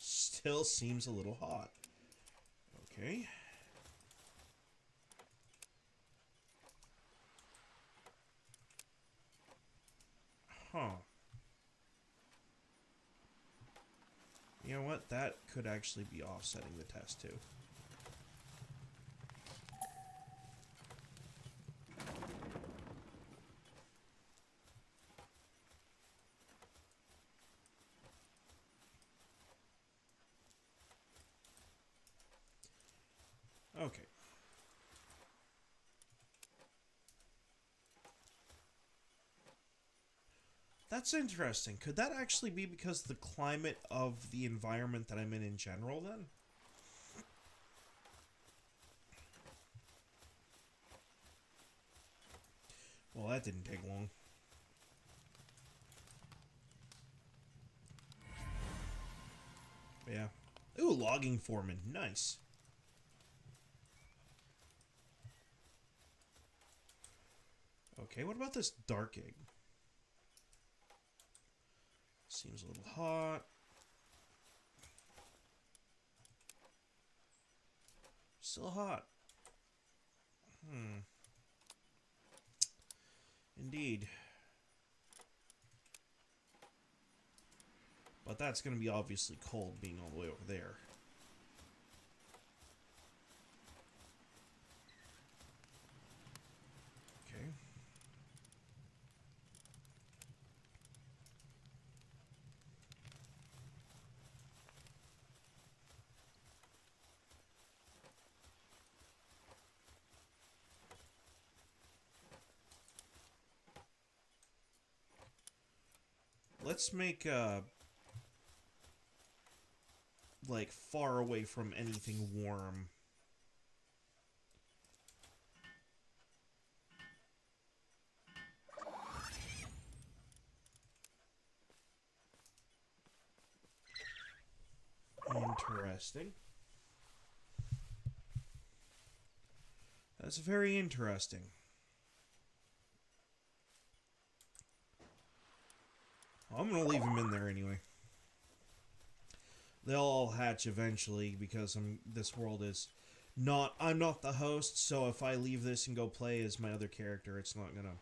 Still seems a little hot. Okay. Huh. You know what? That could actually be offsetting the test too. Okay. That's interesting. Could that actually be because the climate of the environment that I'm in general, then? Well, that didn't take long. Yeah. Ooh, logging foreman. Nice. Okay, what about this dark egg? Seems a little hot. Still hot. Indeed. But that's going to be obviously cold being all the way over there. Okay. Let's make like far away from anything warm. Interesting. That's very interesting. Well, I'm gonna leave them in there anyway. They'll all hatch eventually because this world is not... I'm not the host, so if I leave this and go play as my other character, it's not gonna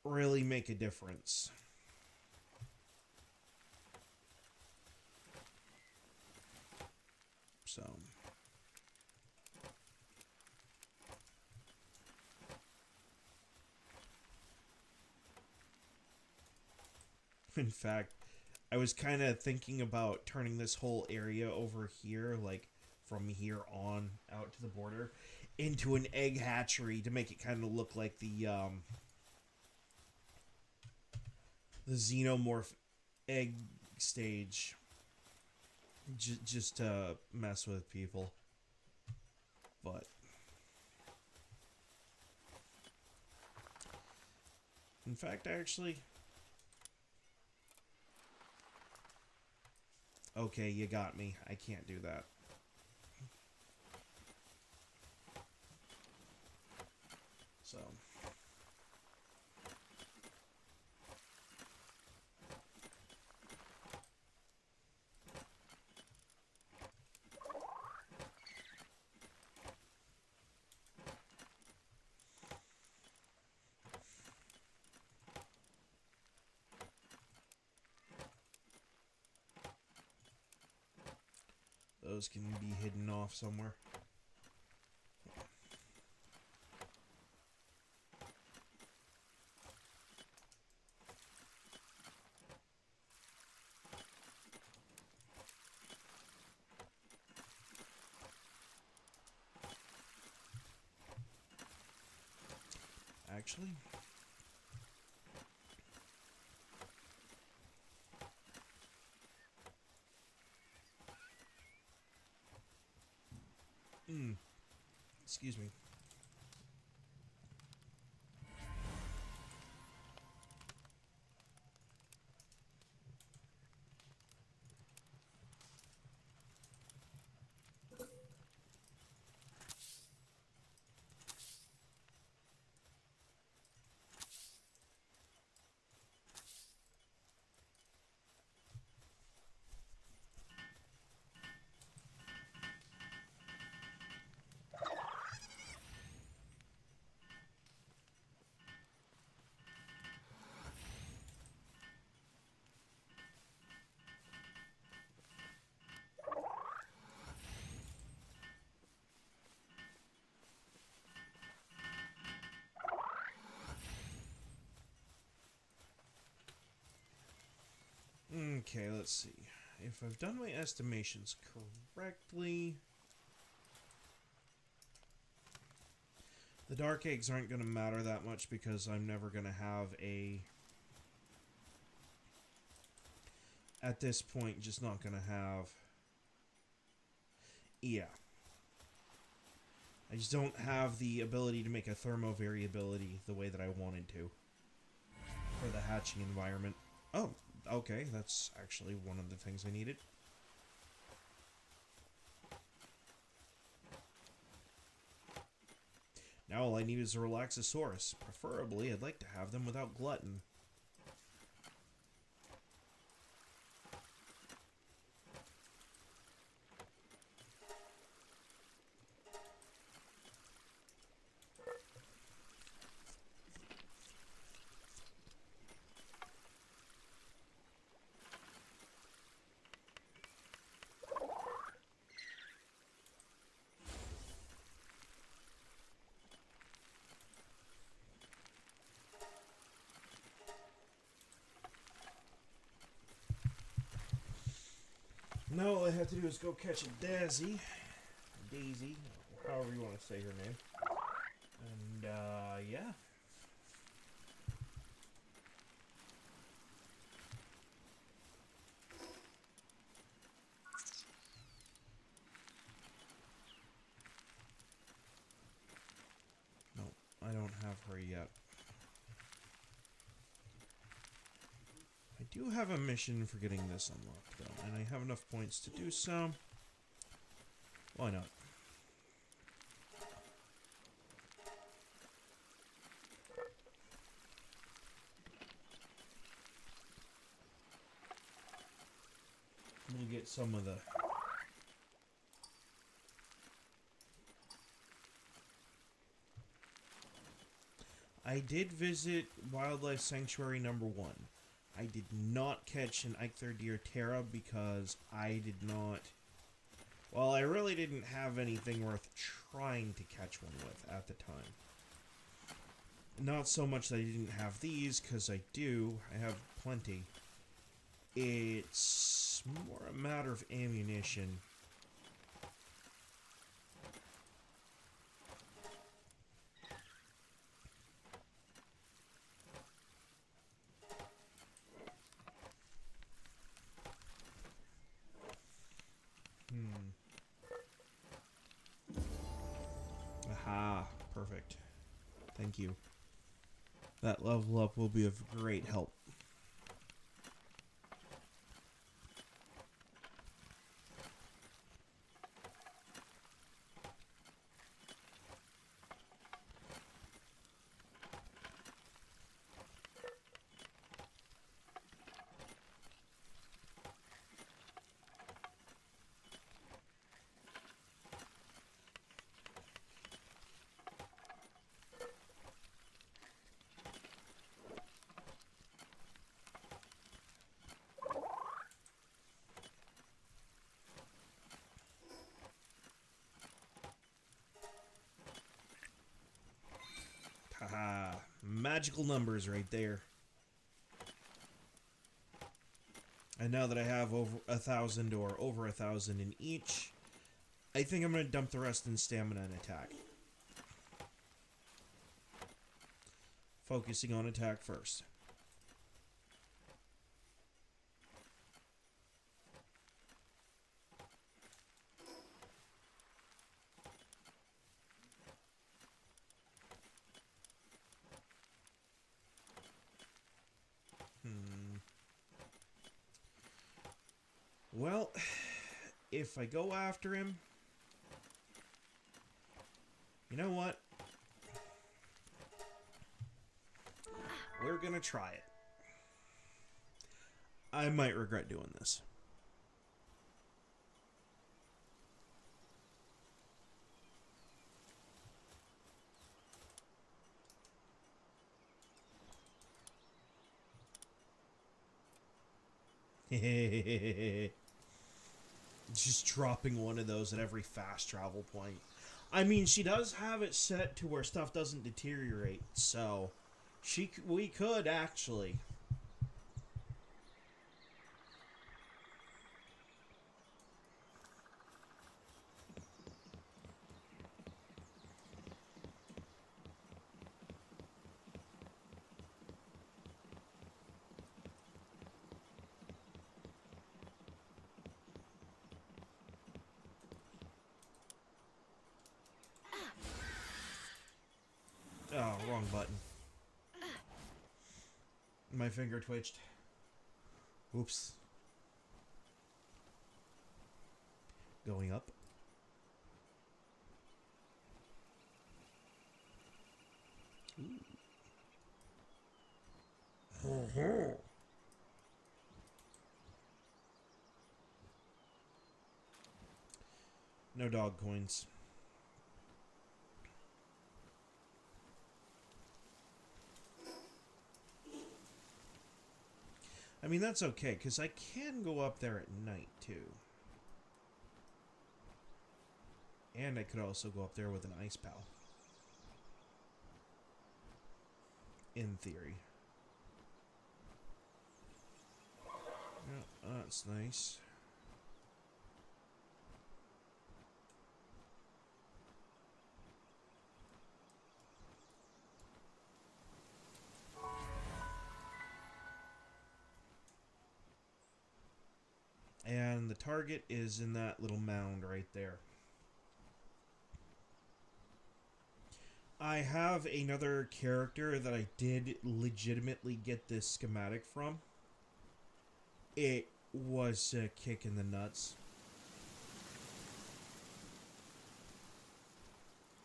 really make a difference. So... In fact, I was kind of thinking about turning this whole area over here, like from here on out to the border, into an egg hatchery to make it kind of look like the xenomorph egg stage, just to mess with people. But in fact, actually, okay, you got me. I can't do that. So. Those can be hidden off somewhere. Actually, excuse me. Okay, let's see. If I've done my estimations correctly, the dark eggs aren't going to matter that much because I'm never going to have a... At this point, just not going to have... Yeah. I just don't have the ability to make a thermo variability the way that I wanted to for the hatching environment. Oh, okay, that's actually one of the things I needed. Now all I need is a Relaxosaurus. Preferably, I'd like to have them without glutton. Now all I have to do is go catch a Daisy, however you want to say her name, and yeah. No, I don't have her yet. I do have a mission for getting this unlocked, though, and I have enough points to do so. Why not? We'll get some of the... I did visit Wildlife Sanctuary number 1. I did not catch an Eikthyrdierterra because I did not... Well, I really didn't have anything worth trying to catch one with at the time. Not so much that I didn't have these, because I do. I have plenty. It's more a matter of ammunition. Aha, perfect. Thank you. That level up will be of great help. Haha, magical numbers right there. And now that I have over 1,000 or over 1,000 in each, I think I'm going to dump the rest in stamina and attack. Focusing on attack first. Well, if I go after him, you know what? We're gonna try it. I might regret doing this. Just dropping one of those at every fast travel point. I mean, she does have it set to where stuff doesn't deteriorate, so we could actually. Oh, wrong button. My finger twitched. Oops. Going up. Ooh. No dog coins. I mean, that's okay, because I can go up there at night, too. And I could also go up there with an ice pal. In theory. Yeah, that's nice. And the target is in that little mound right there. I have another character that I did legitimately get this schematic from. It was a kick in the nuts.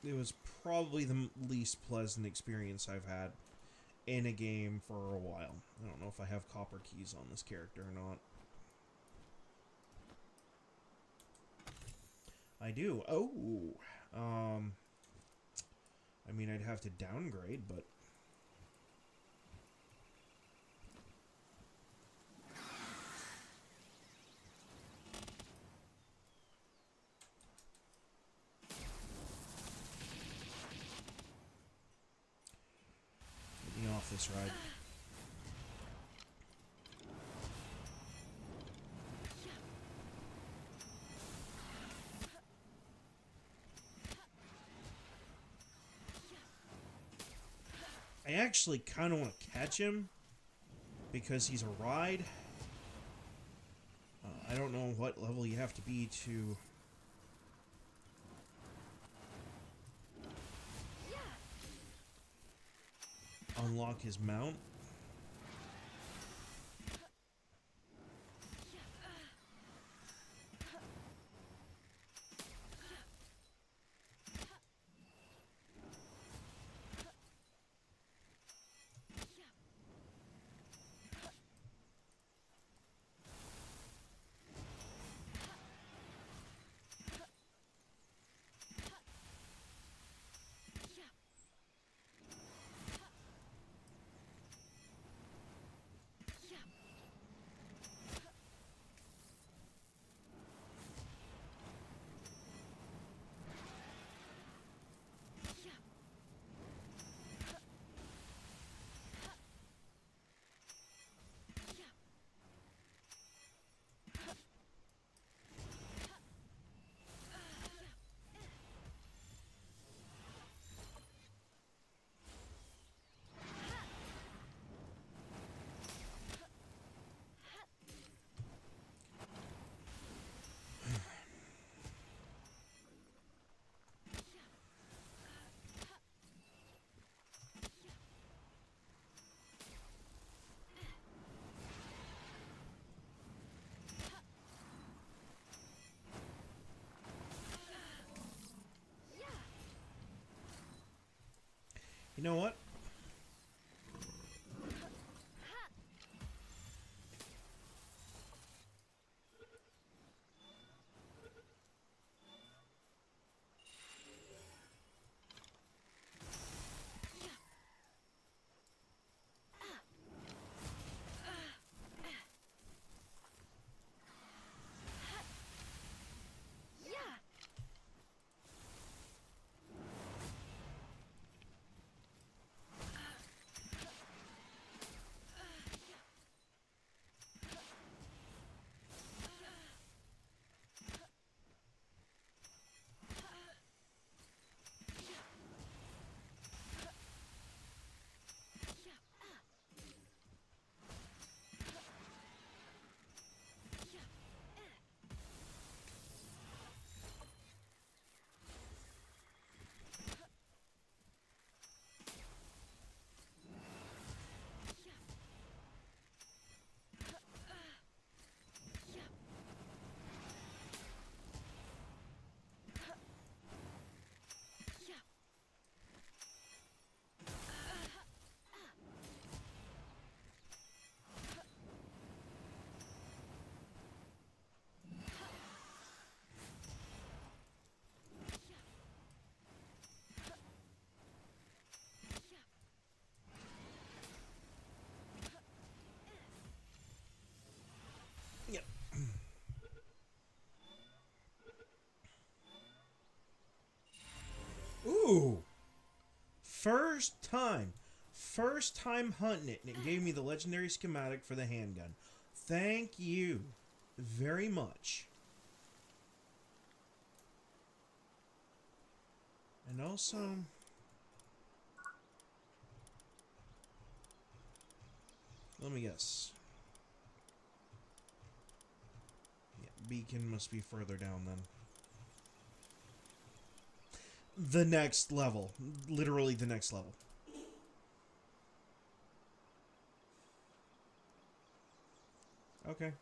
It was probably the least pleasant experience I've had in a game for a while. I don't know if I have copper keys on this character or not. I do. Oh. I mean, I'd have to downgrade, but... Get me off this ride. I actually kind of want to catch him because he's a ride. I don't know what level you have to be to unlock his mount. You know what? Yep. Ooh! First time. First time hunting it, and it gave me the legendary schematic for the handgun. Thank you very much. And also, let me guess. Yeah, beacon must be further down then. The next level. Literally the next level. Okay.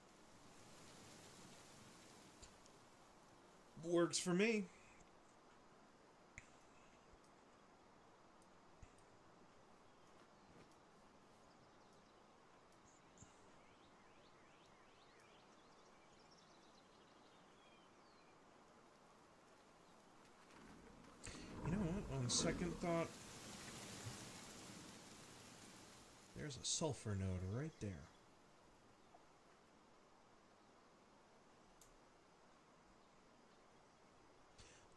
Works for me. You know what? On second thought, there's a sulfur node right there.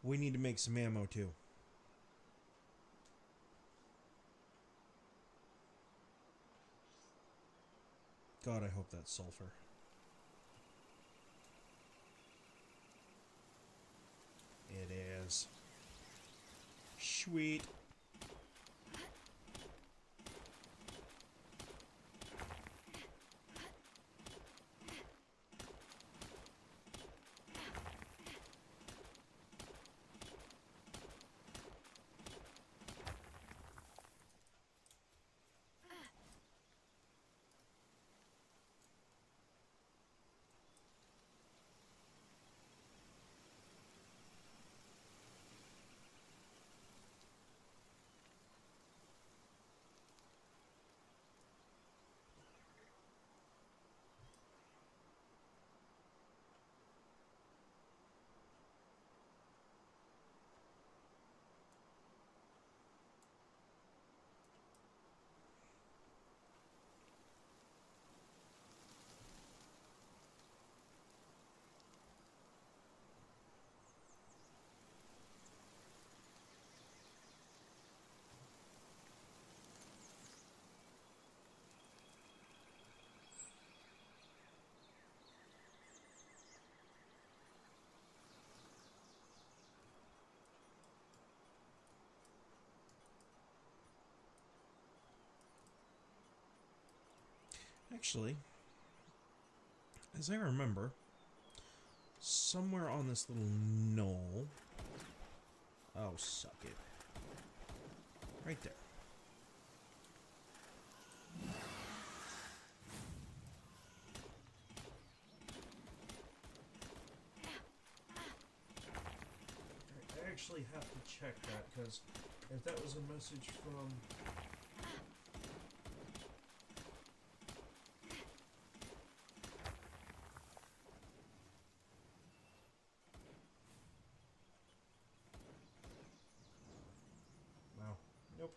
We need to make some ammo too. God, I hope that's sulfur. It is. Sweet. Actually, as I remember, somewhere on this little knoll... Oh, suck it. Right there. I actually have to check that, because if that was a message from... Wow. Nope.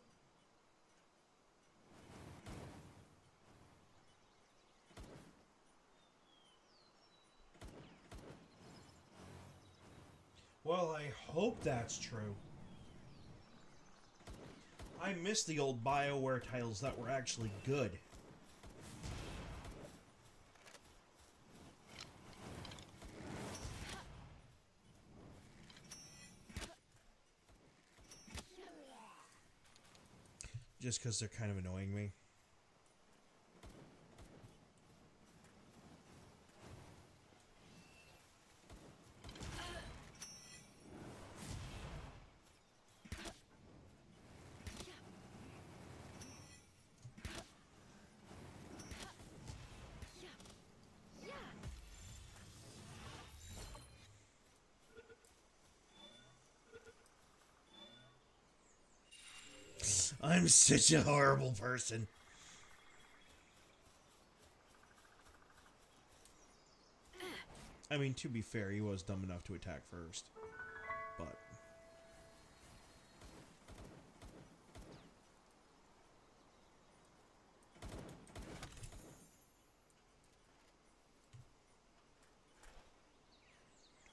Well, I hope that's true. I miss the old BioWare titles that were actually good. Just because they're kind of annoying me. I'm such a horrible person. I mean, to be fair, he was dumb enough to attack first. But...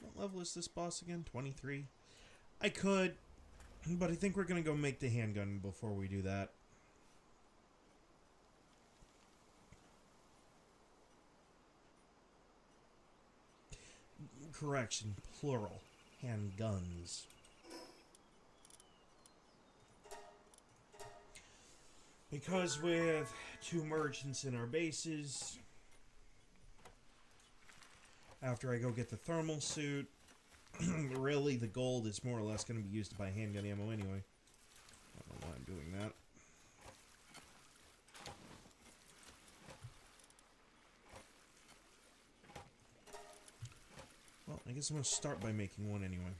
what level is this boss again? 23? I could, but I think we're going to go make the handgun before we do that. Correction, plural. Handguns. Because with 2 merchants in our bases, after I go get the thermal suit, really the gold is more or less going to be used to buy handgun ammo anyway. I don't know why I'm doing that. Well, I guess I'm going to start by making one anyway.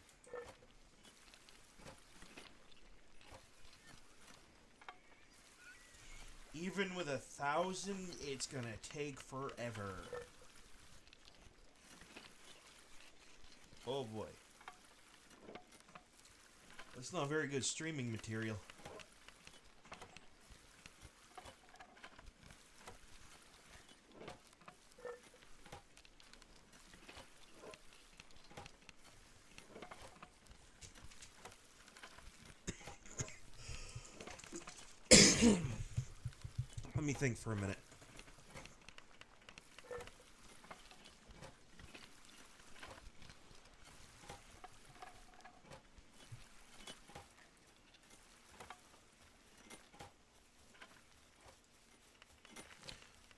Even with 1,000, it's going to take forever. Oh boy. That's not very good streaming material. Let me think for a minute.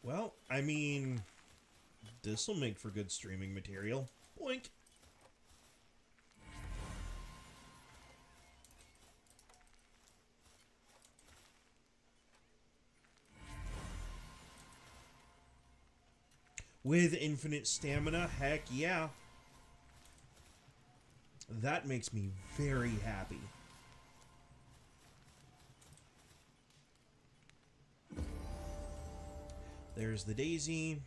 Well, I mean, this'll make for good streaming material. Boink. With infinite stamina, heck yeah. That makes me very happy. There's the daisy.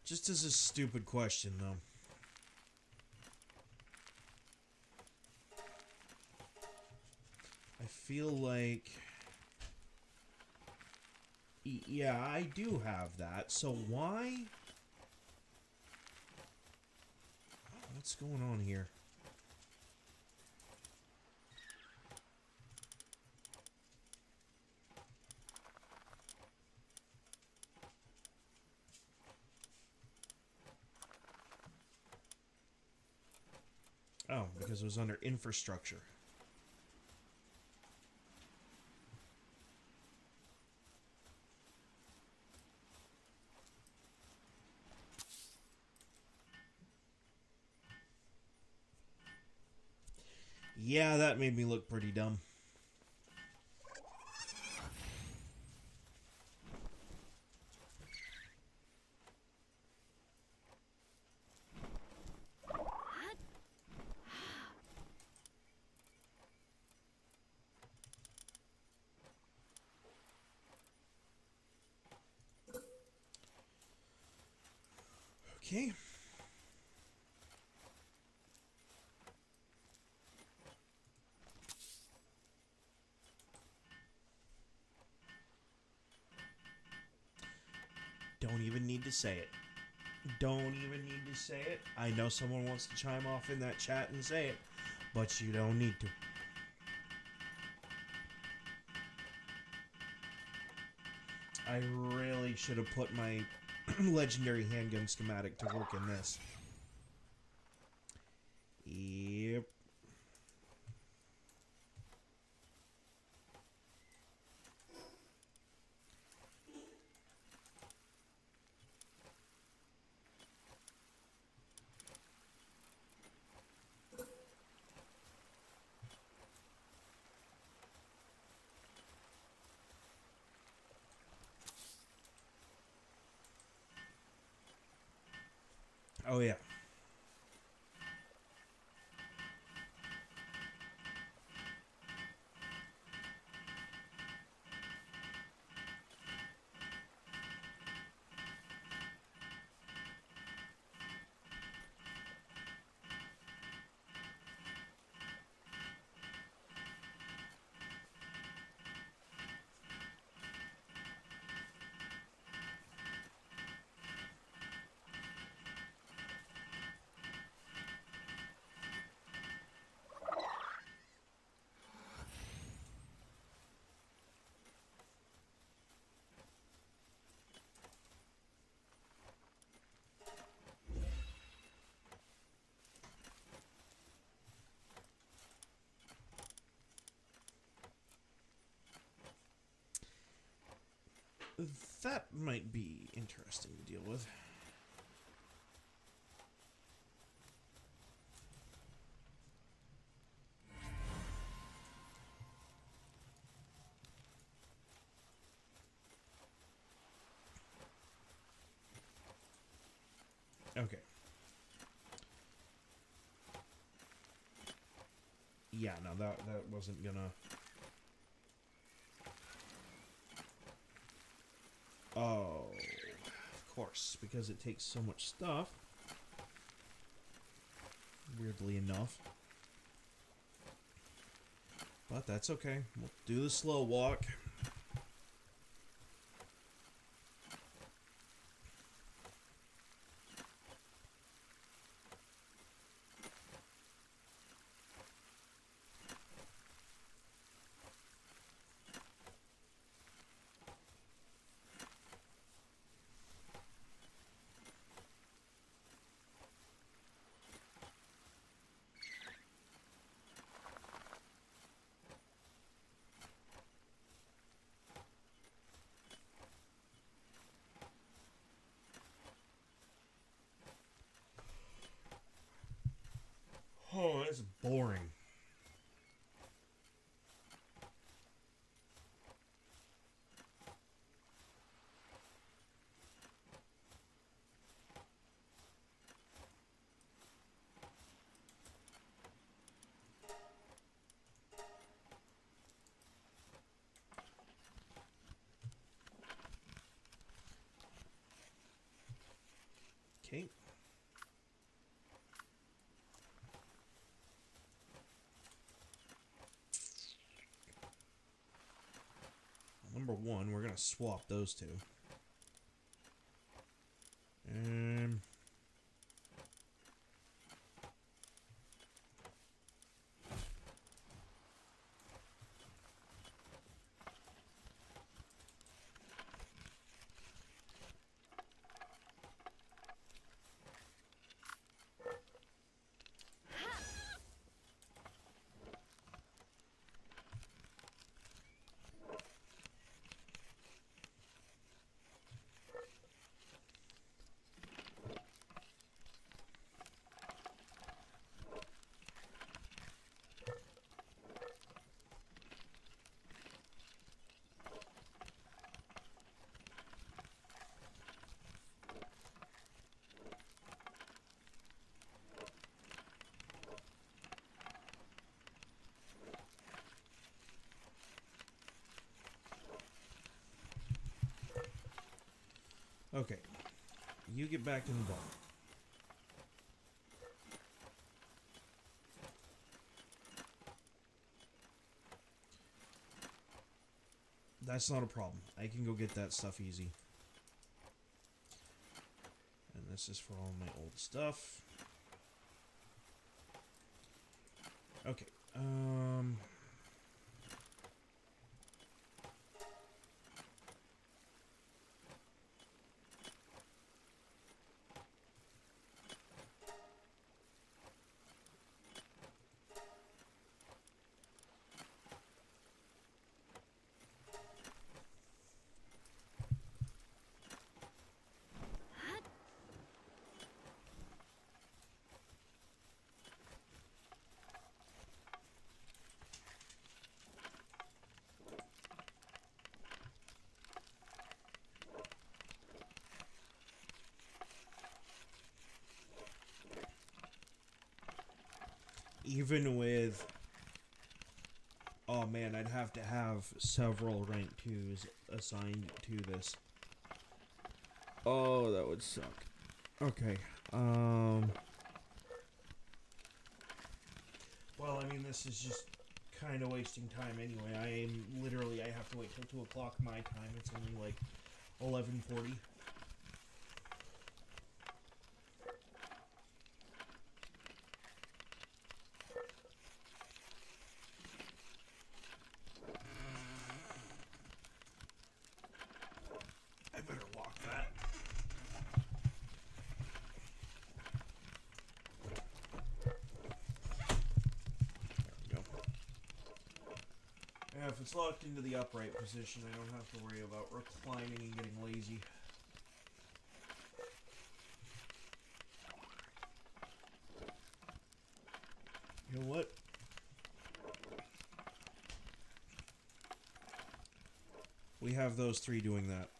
Just as a stupid question, though. I feel like... yeah, I do have that. So why... What's going on here? Oh, because it was under infrastructure. Yeah, that made me look pretty dumb. Okay. Don't even need to say it. Don't even need to say it. I know someone wants to chime off in that chat and say it, but you don't need to. I really should have put my legendary handgun schematic to work in this. Yep. Oh, yeah. That might be interesting to deal with. Okay. Yeah, no, that wasn't gonna... Oh, of course, because it takes so much stuff. Weirdly enough. But that's okay. We'll do the slow walk. Oh, that's boring. Okay. Number one, we're gonna swap those two. Okay. You get back in the ball. That's not a problem. I can go get that stuff easy. And this is for all my old stuff. Okay. Even with... Oh man, I'd have to have several rank 2s assigned to this. Oh, that would suck. Okay, well, I mean, this is just kind of wasting time anyway. I have to wait till 2 o'clock my time. It's only like 11:40. I better walk that. There we go. Yeah, if it's locked into the upright position, I don't have to worry about reclining and getting lazy. You know what? We have those 3 doing that.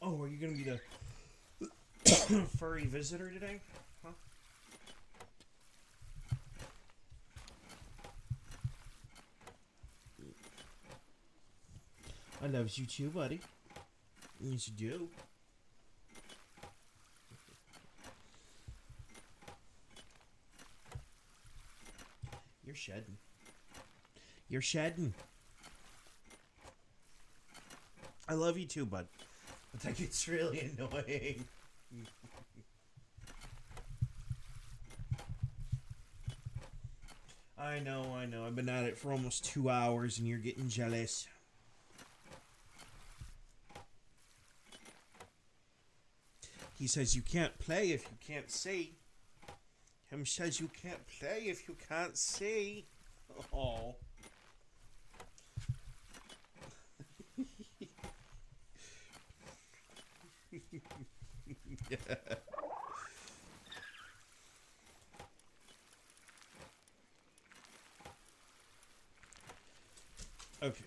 Oh, are you gonna be the furry visitor today? Huh? I loves you too, buddy. Yes, you do. You're shedding. You're shedding. I love you too, bud. But that gets really annoying. I know. I've been at it for almost 2 hours and you're getting jealous. He says you can't play if you can't see. Him says you can't play if you can't see. Oh. Yeah. Okay.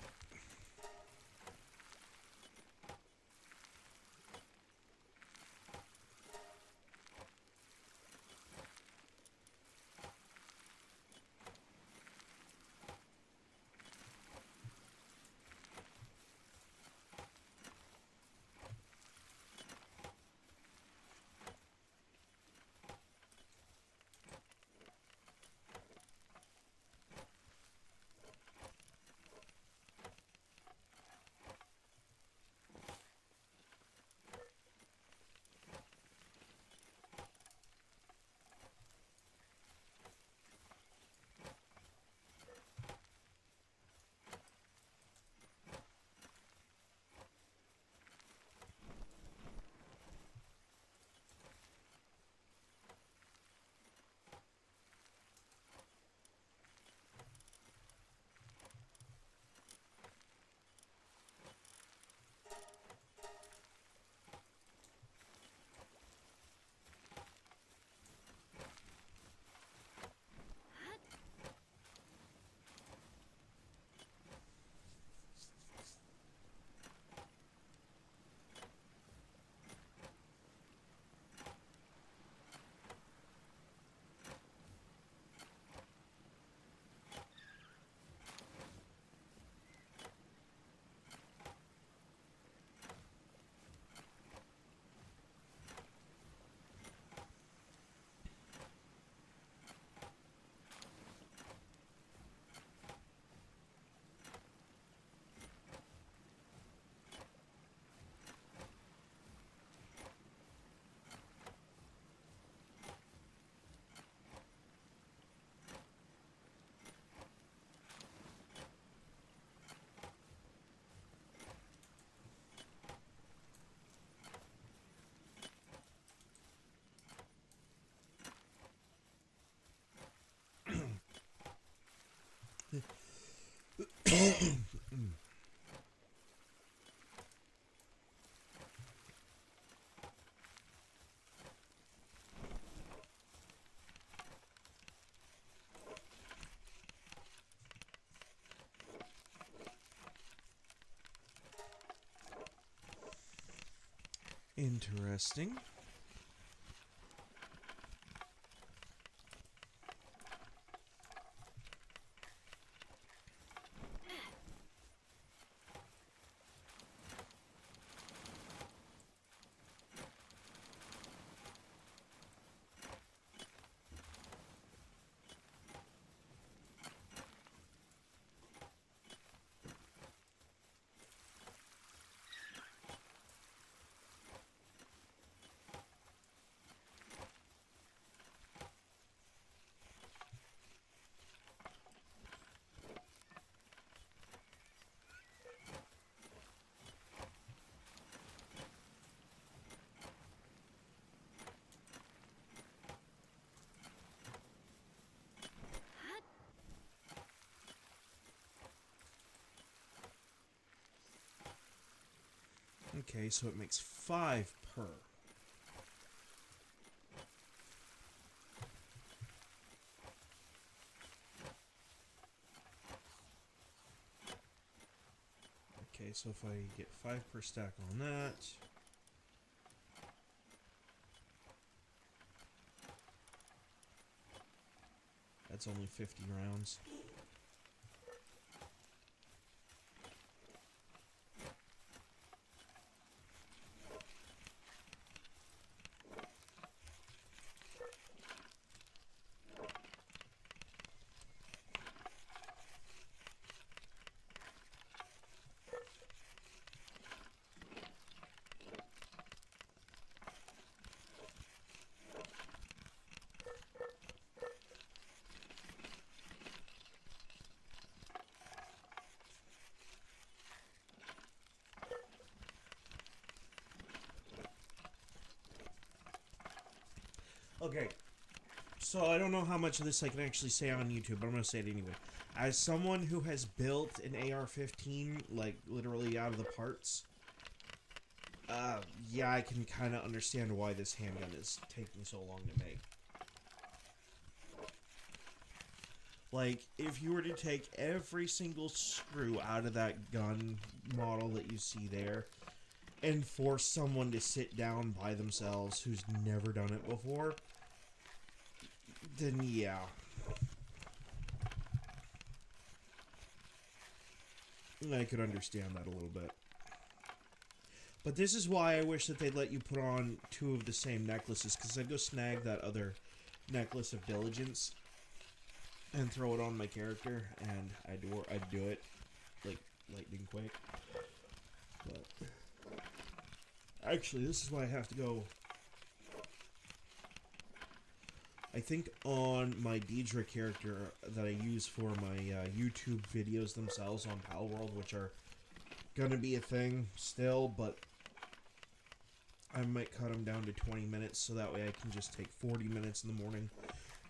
Interesting. Okay, so it makes 5 per. Okay, so if I get 5 per stack on that, that's only 50 rounds. Okay, so I don't know how much of this I can actually say on YouTube, but I'm going to say it anyway. As someone who has built an AR-15, like, literally out of the parts, yeah, I can kind of understand why this handgun is taking so long to make. Like, if you were to take every single screw out of that gun model that you see there and force someone to sit down by themselves who's never done it before, then yeah. I could understand that a little bit. But this is why I wish that they'd let you put on two of the same necklaces, because I'd go snag that other necklace of diligence and throw it on my character, and I'd do it like lightning quick. But actually, this is why I have to go. I think on my Deidre character that I use for my YouTube videos themselves on Palworld, which are gonna be a thing still, but I might cut them down to 20 minutes so that way I can just take 40 minutes in the morning,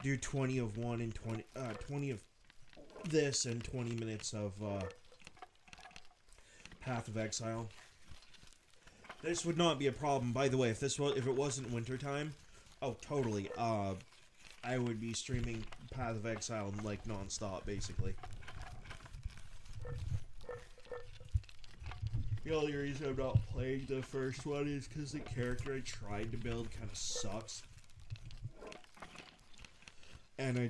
do 20 of one and 20 of this and 20 minutes of Path of Exile. This would not be a problem. By the way, if it wasn't wintertime, oh totally. I would be streaming Path of Exile like non-stop, basically. The only reason I'm not playing the first one is because the character I tried to build kind of sucks. And I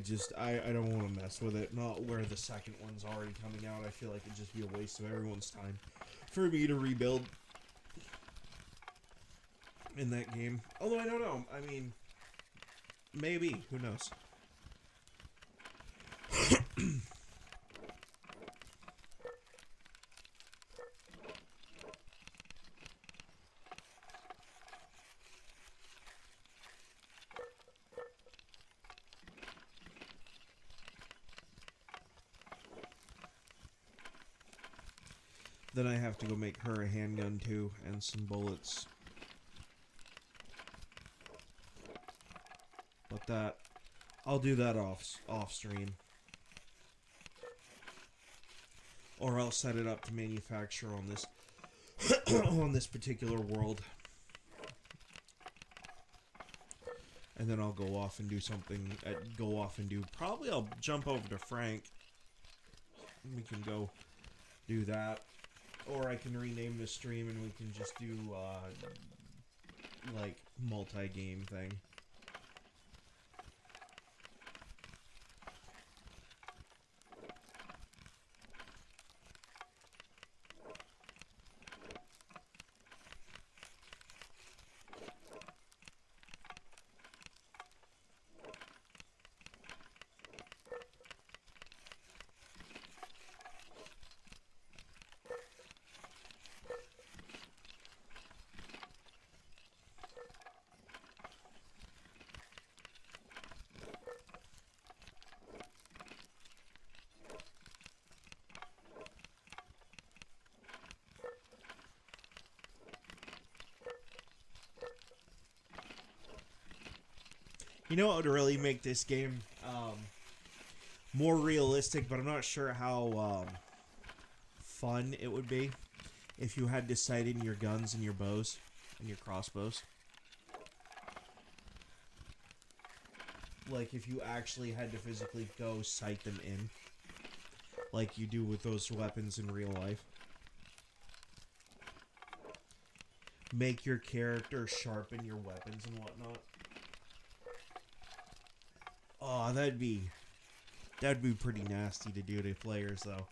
don't want to mess with it. Not where the second one's already coming out. I feel like it'd just be a waste of everyone's time for me to rebuild in that game. Although I don't know. I mean, maybe. Who knows? Then I have to go make her a handgun too, and some bullets. But that, I'll do that off stream. Or I'll set it up to manufacture on this on this particular world. And then I'll go off and do something. Probably I'll jump over to Frank. We can go do that. Or I can rename the stream and we can just do, like, multi-game thing. You know what would really make this game more realistic, but I'm not sure how fun it would be if you had to sight in your guns and your bows and your crossbows. Like if you actually had to physically go sight them in, like you do with those weapons in real life. Make your character sharpen your weapons and whatnot. Oh, that'd be pretty nasty to do to players, though.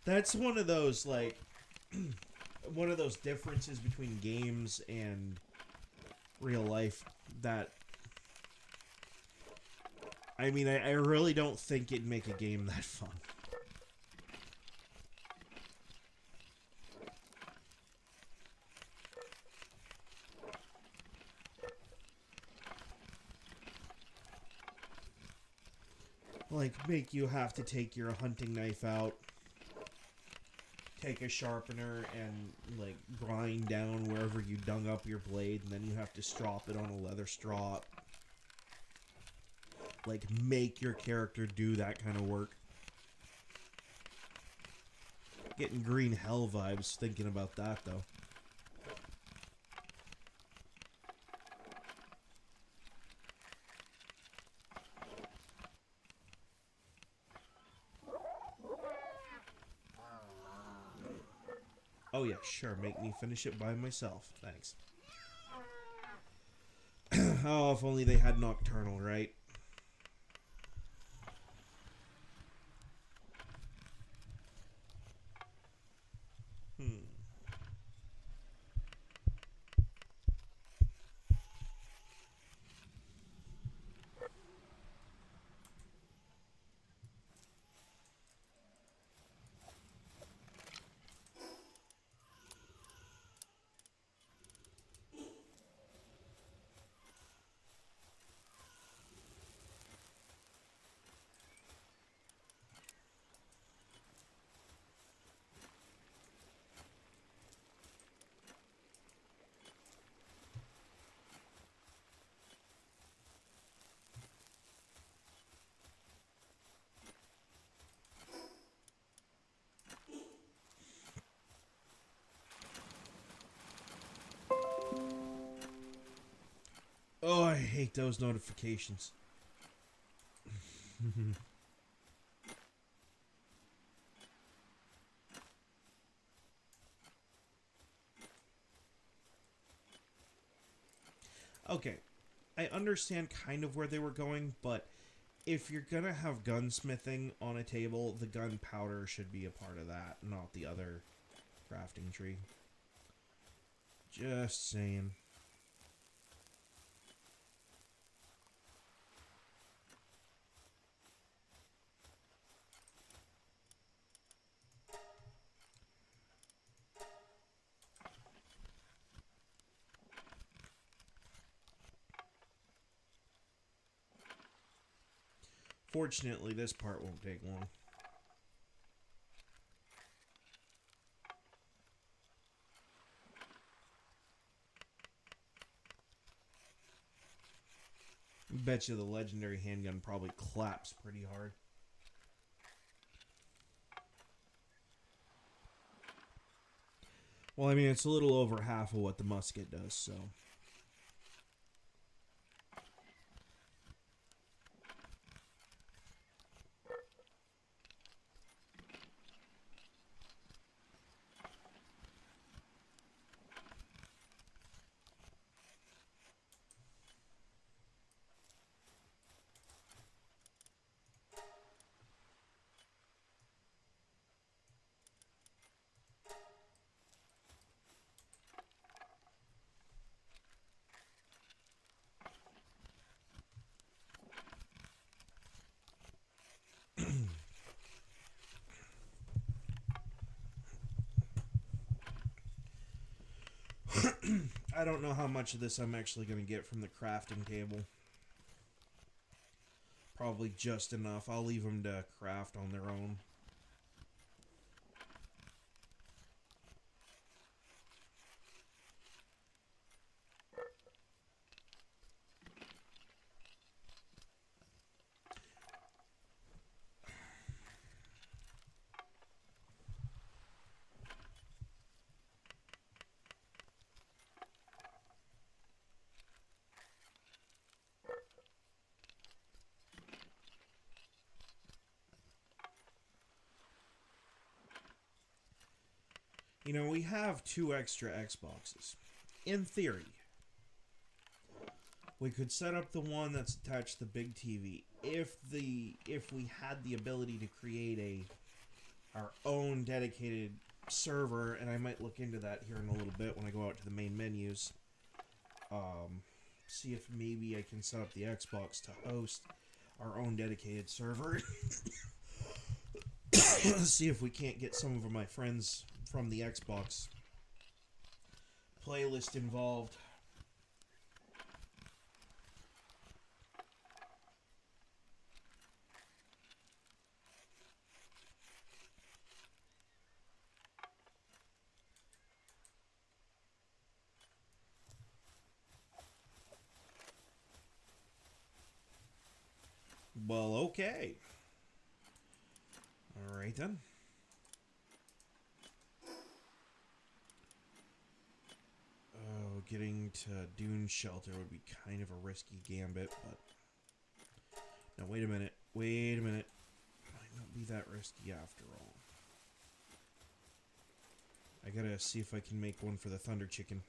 That's one of those, like, one of those differences between games and real life that, I mean, I really don't think it'd make a game that fun. Like, make you have to take your hunting knife out, take a sharpener, and, like, grind down wherever you dung up your blade, and then you have to strop it on a leather strop. Like, make your character do that kind of work. Getting green hell vibes thinking about that, though. Oh yeah, sure. Make me finish it by myself. Thanks. Oh, if only they had Nocturnal, right? Hmm. Oh, I hate those notifications. Okay, I understand kind of where they were going, but if you're gonna have gunsmithing on a table, the gunpowder should be a part of that, not the other crafting tree. Just saying. Fortunately, this part won't take long. Bet you the legendary handgun probably claps pretty hard. Well, I mean, it's a little over half of what the musket does, so. I don't know how much of this I'm actually going to get from the crafting table. Probably just enough. I'll leave them to craft on their own. You know, we have 2 extra Xboxes. In theory, we could set up the one that's attached to the big TV if we had the ability to create our own dedicated server, and I might look into that here in a little bit when I go out to the main menus. See if maybe I can set up the Xbox to host our own dedicated server. See if we can't get some of my friends from the Xbox playlist involved. Well, okay. Alright then. Oh, getting to Dune Shelter would be kind of a risky gambit, but... No, wait a minute. Wait a minute. Might not be that risky after all. I gotta see if I can make one for the Thunder Chicken.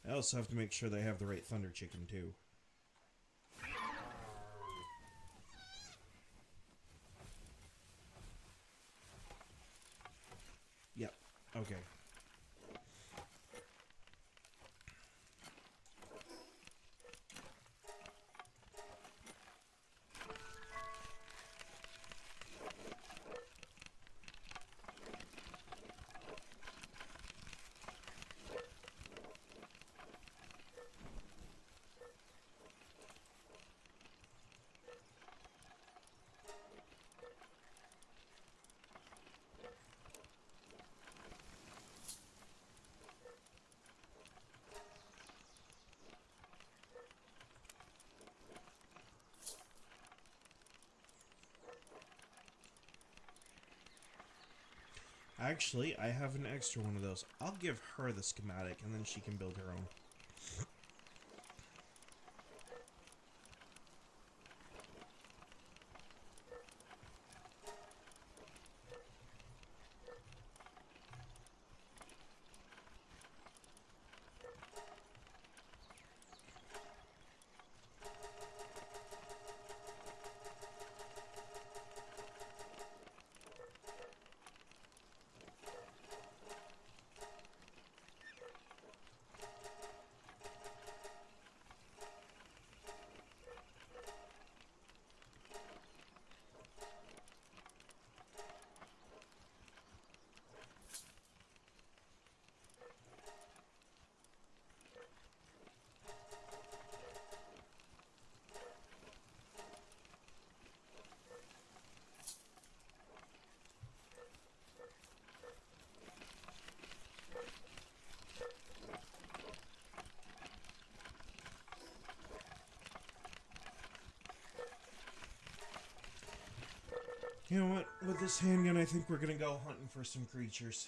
I also have to make sure they have the right Thunder Chicken, too. Yep. Okay. Actually, I have an extra one of those. I'll give her the schematic, and then she can build her own. You know what? With this handgun, I think we're gonna go hunting for some creatures.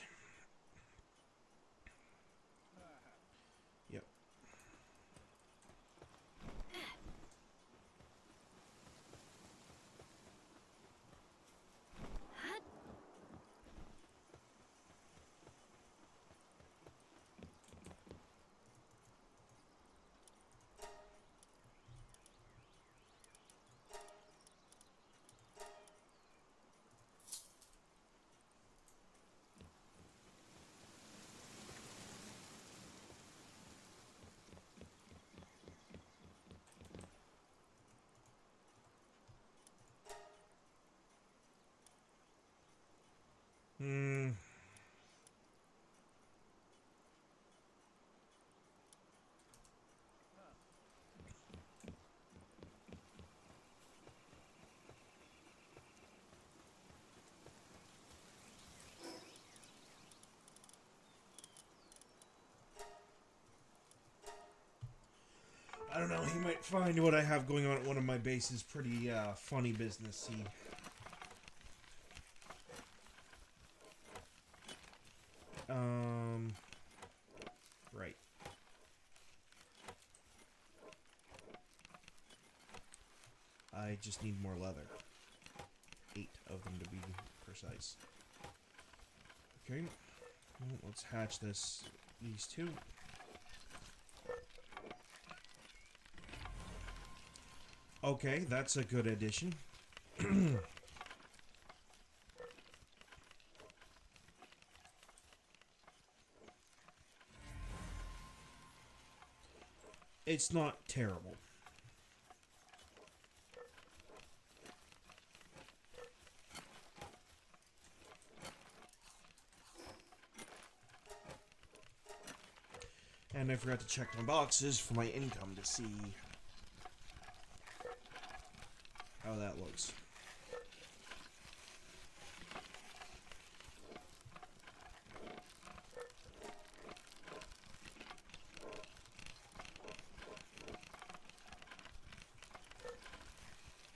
Yep. Hmm. I don't know, he might find what I have going on at one of my bases pretty funny businessy. Right. I just need more leather. 8 of them to be precise. Okay. Well, let's hatch these two. Okay, that's a good addition. It's not terrible. And I forgot to check my boxes for my income to see how that looks.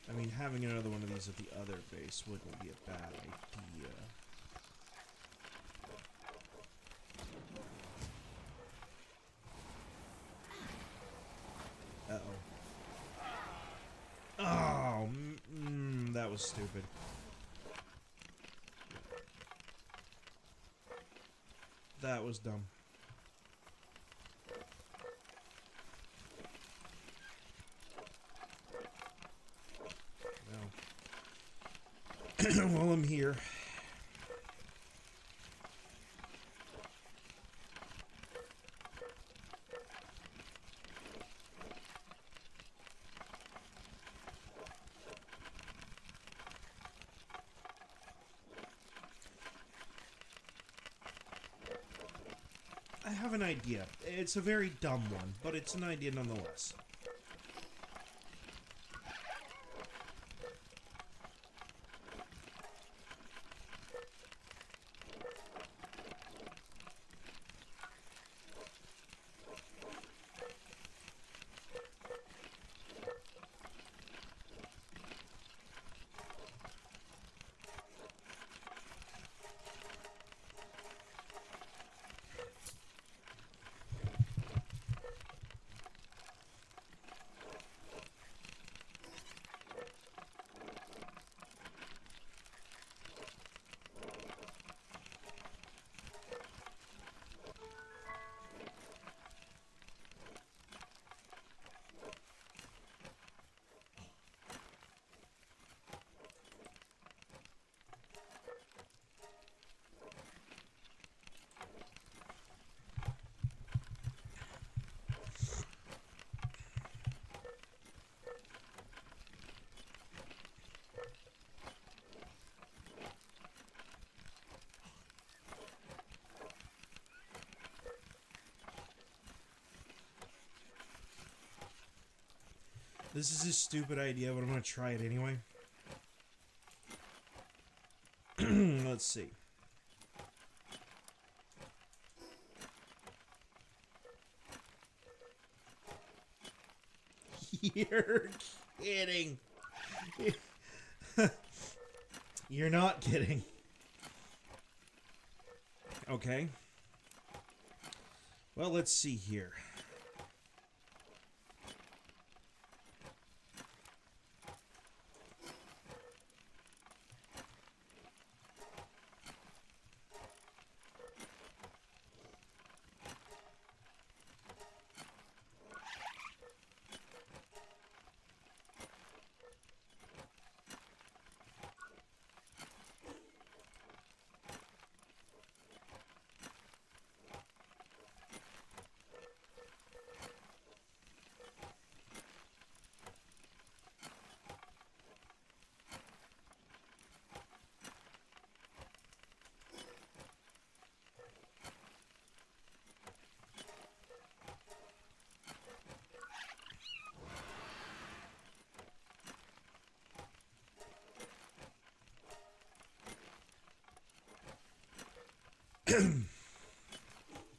I mean, having another one of these at the other base wouldn't be a bad idea. Uh-oh. was stupid. That was dumb. Well, while I'm here, I have an idea. It's a very dumb one, but it's an idea nonetheless. This is a stupid idea, but I'm going to try it anyway. Let's see. You're kidding. You're not kidding. Okay. Well, let's see here.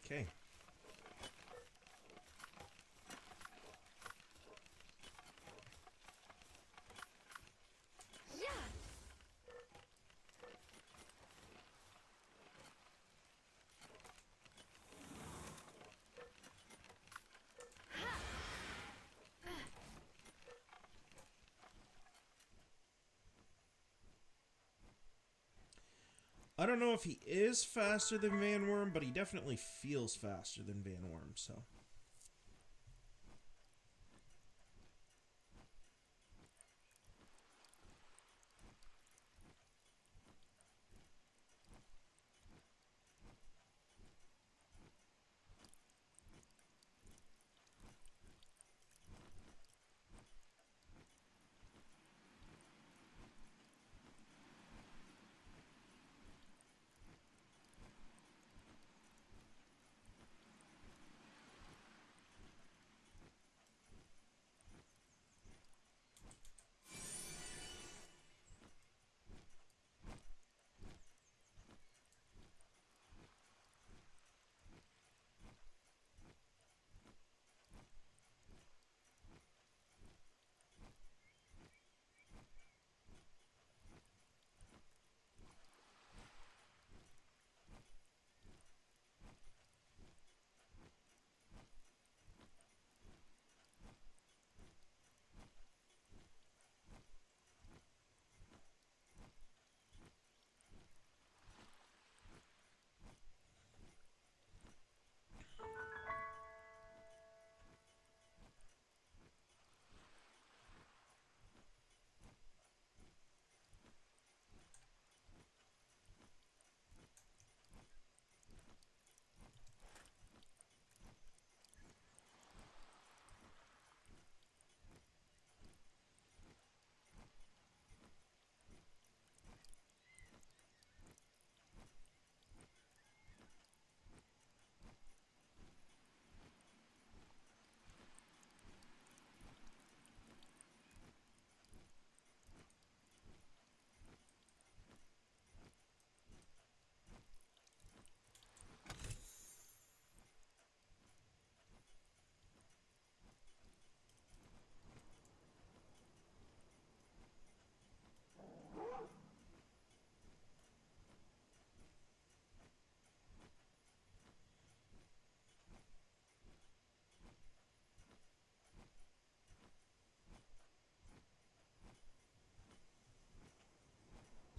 Okay. I don't know if he is faster than Van Worm, but he definitely feels faster than Van Worm, so.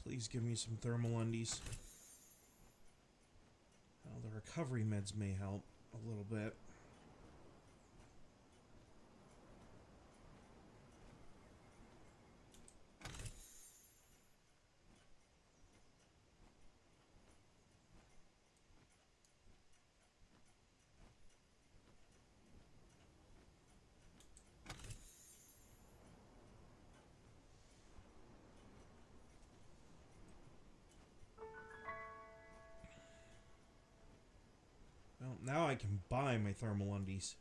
Please give me some thermal undies. Well, the recovery meds may help a little bit. Well, now I can buy my thermal undies.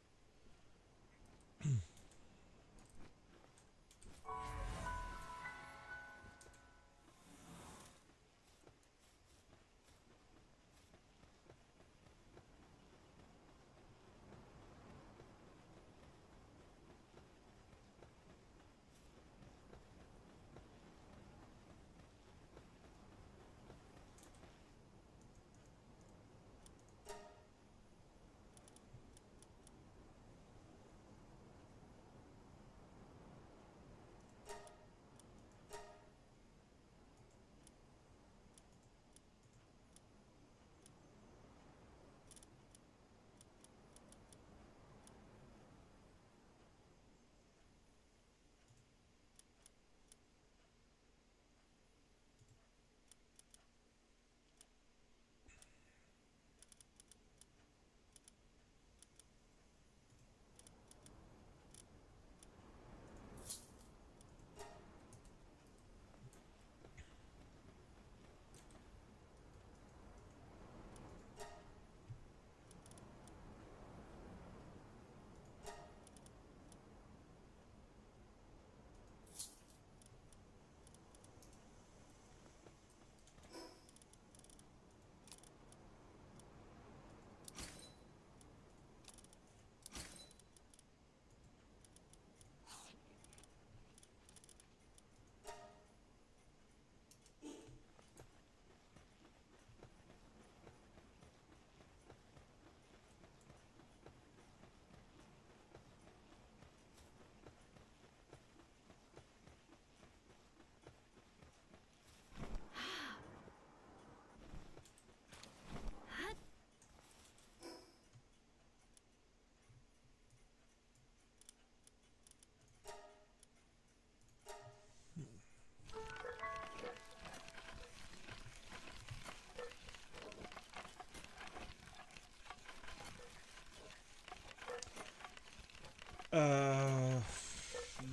Uh,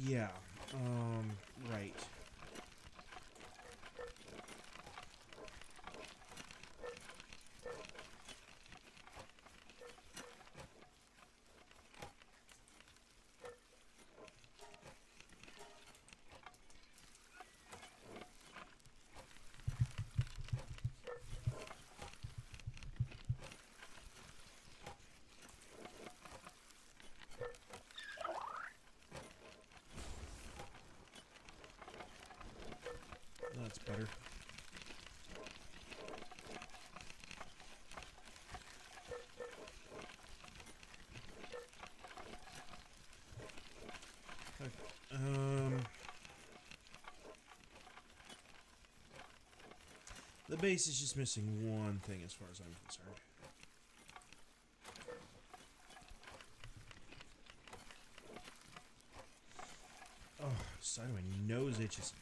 yeah. Right. That's better. Okay. The base is just missing one thing as far as I'm concerned. Oh, side of my nose itches.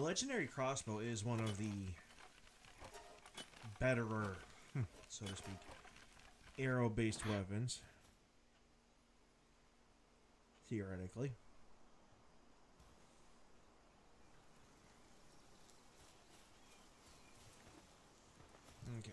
The legendary crossbow is one of the betterer, so to speak, arrow-based weapons. Theoretically. Okay.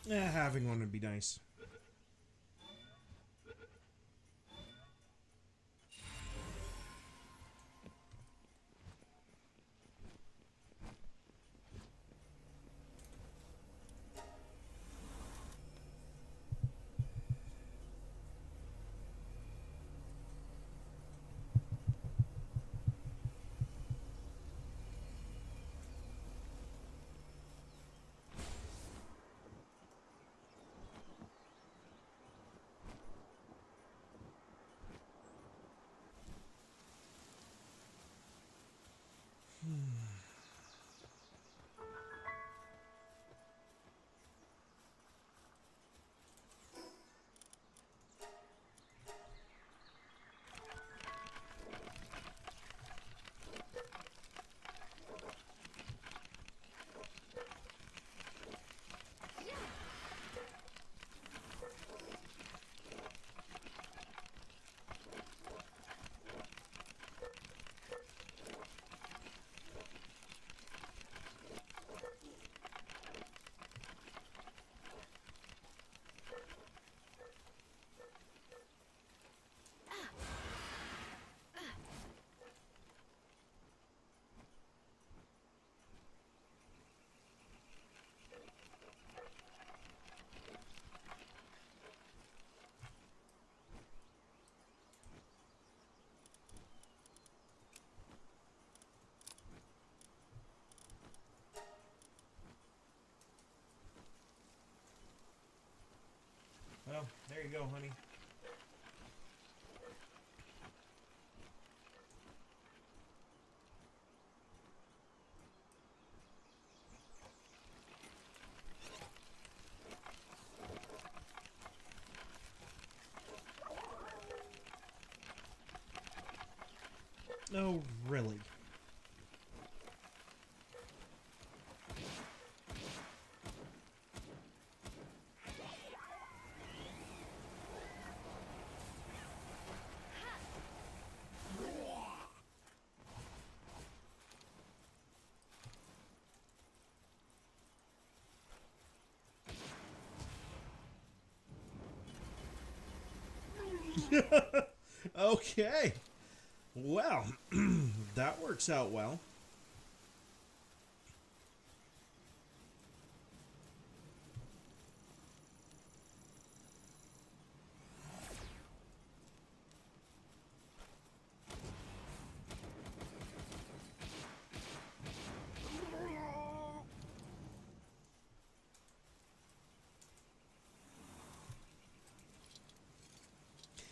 Yeah, having one would be nice. Well, there you go, honey. No, really. Okay. Well, that works out well.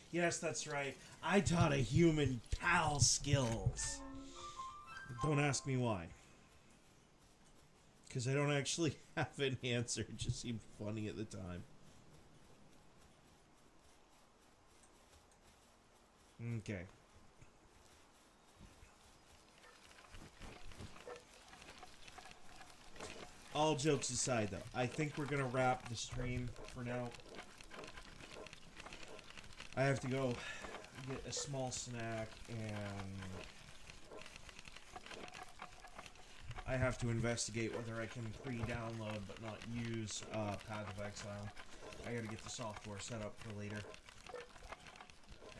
Yes, that's right. I taught a human pal skills. Don't ask me why. Because I don't actually have an answer. It just seemed funny at the time. Okay. All jokes aside, though, I think we're going to wrap the stream for now. I have to go get a small snack, and I have to investigate whether I can pre-download but not use Path of Exile. I gotta get the software set up for later.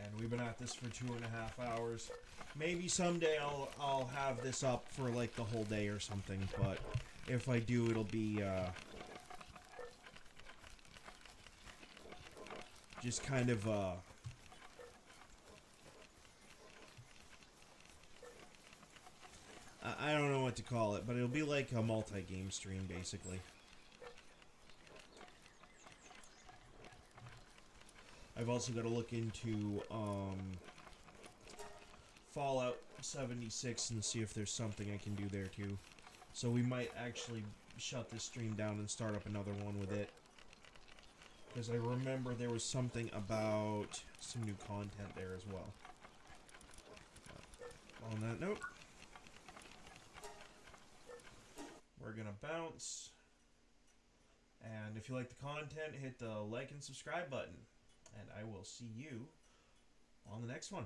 And we've been at this for 2.5 hours. Maybe someday I'll have this up for like the whole day or something, but if I do, it'll be just kind of I don't know what to call it, but it'll be like a multi-game stream basically. I've also got to look into Fallout 76 and see if there's something I can do there too. So we might actually shut this stream down and start up another one with it. Because I remember there was something about some new content there as well. On that note, we're going to bounce. And if you like the content, hit the like and subscribe button. And I will see you on the next one.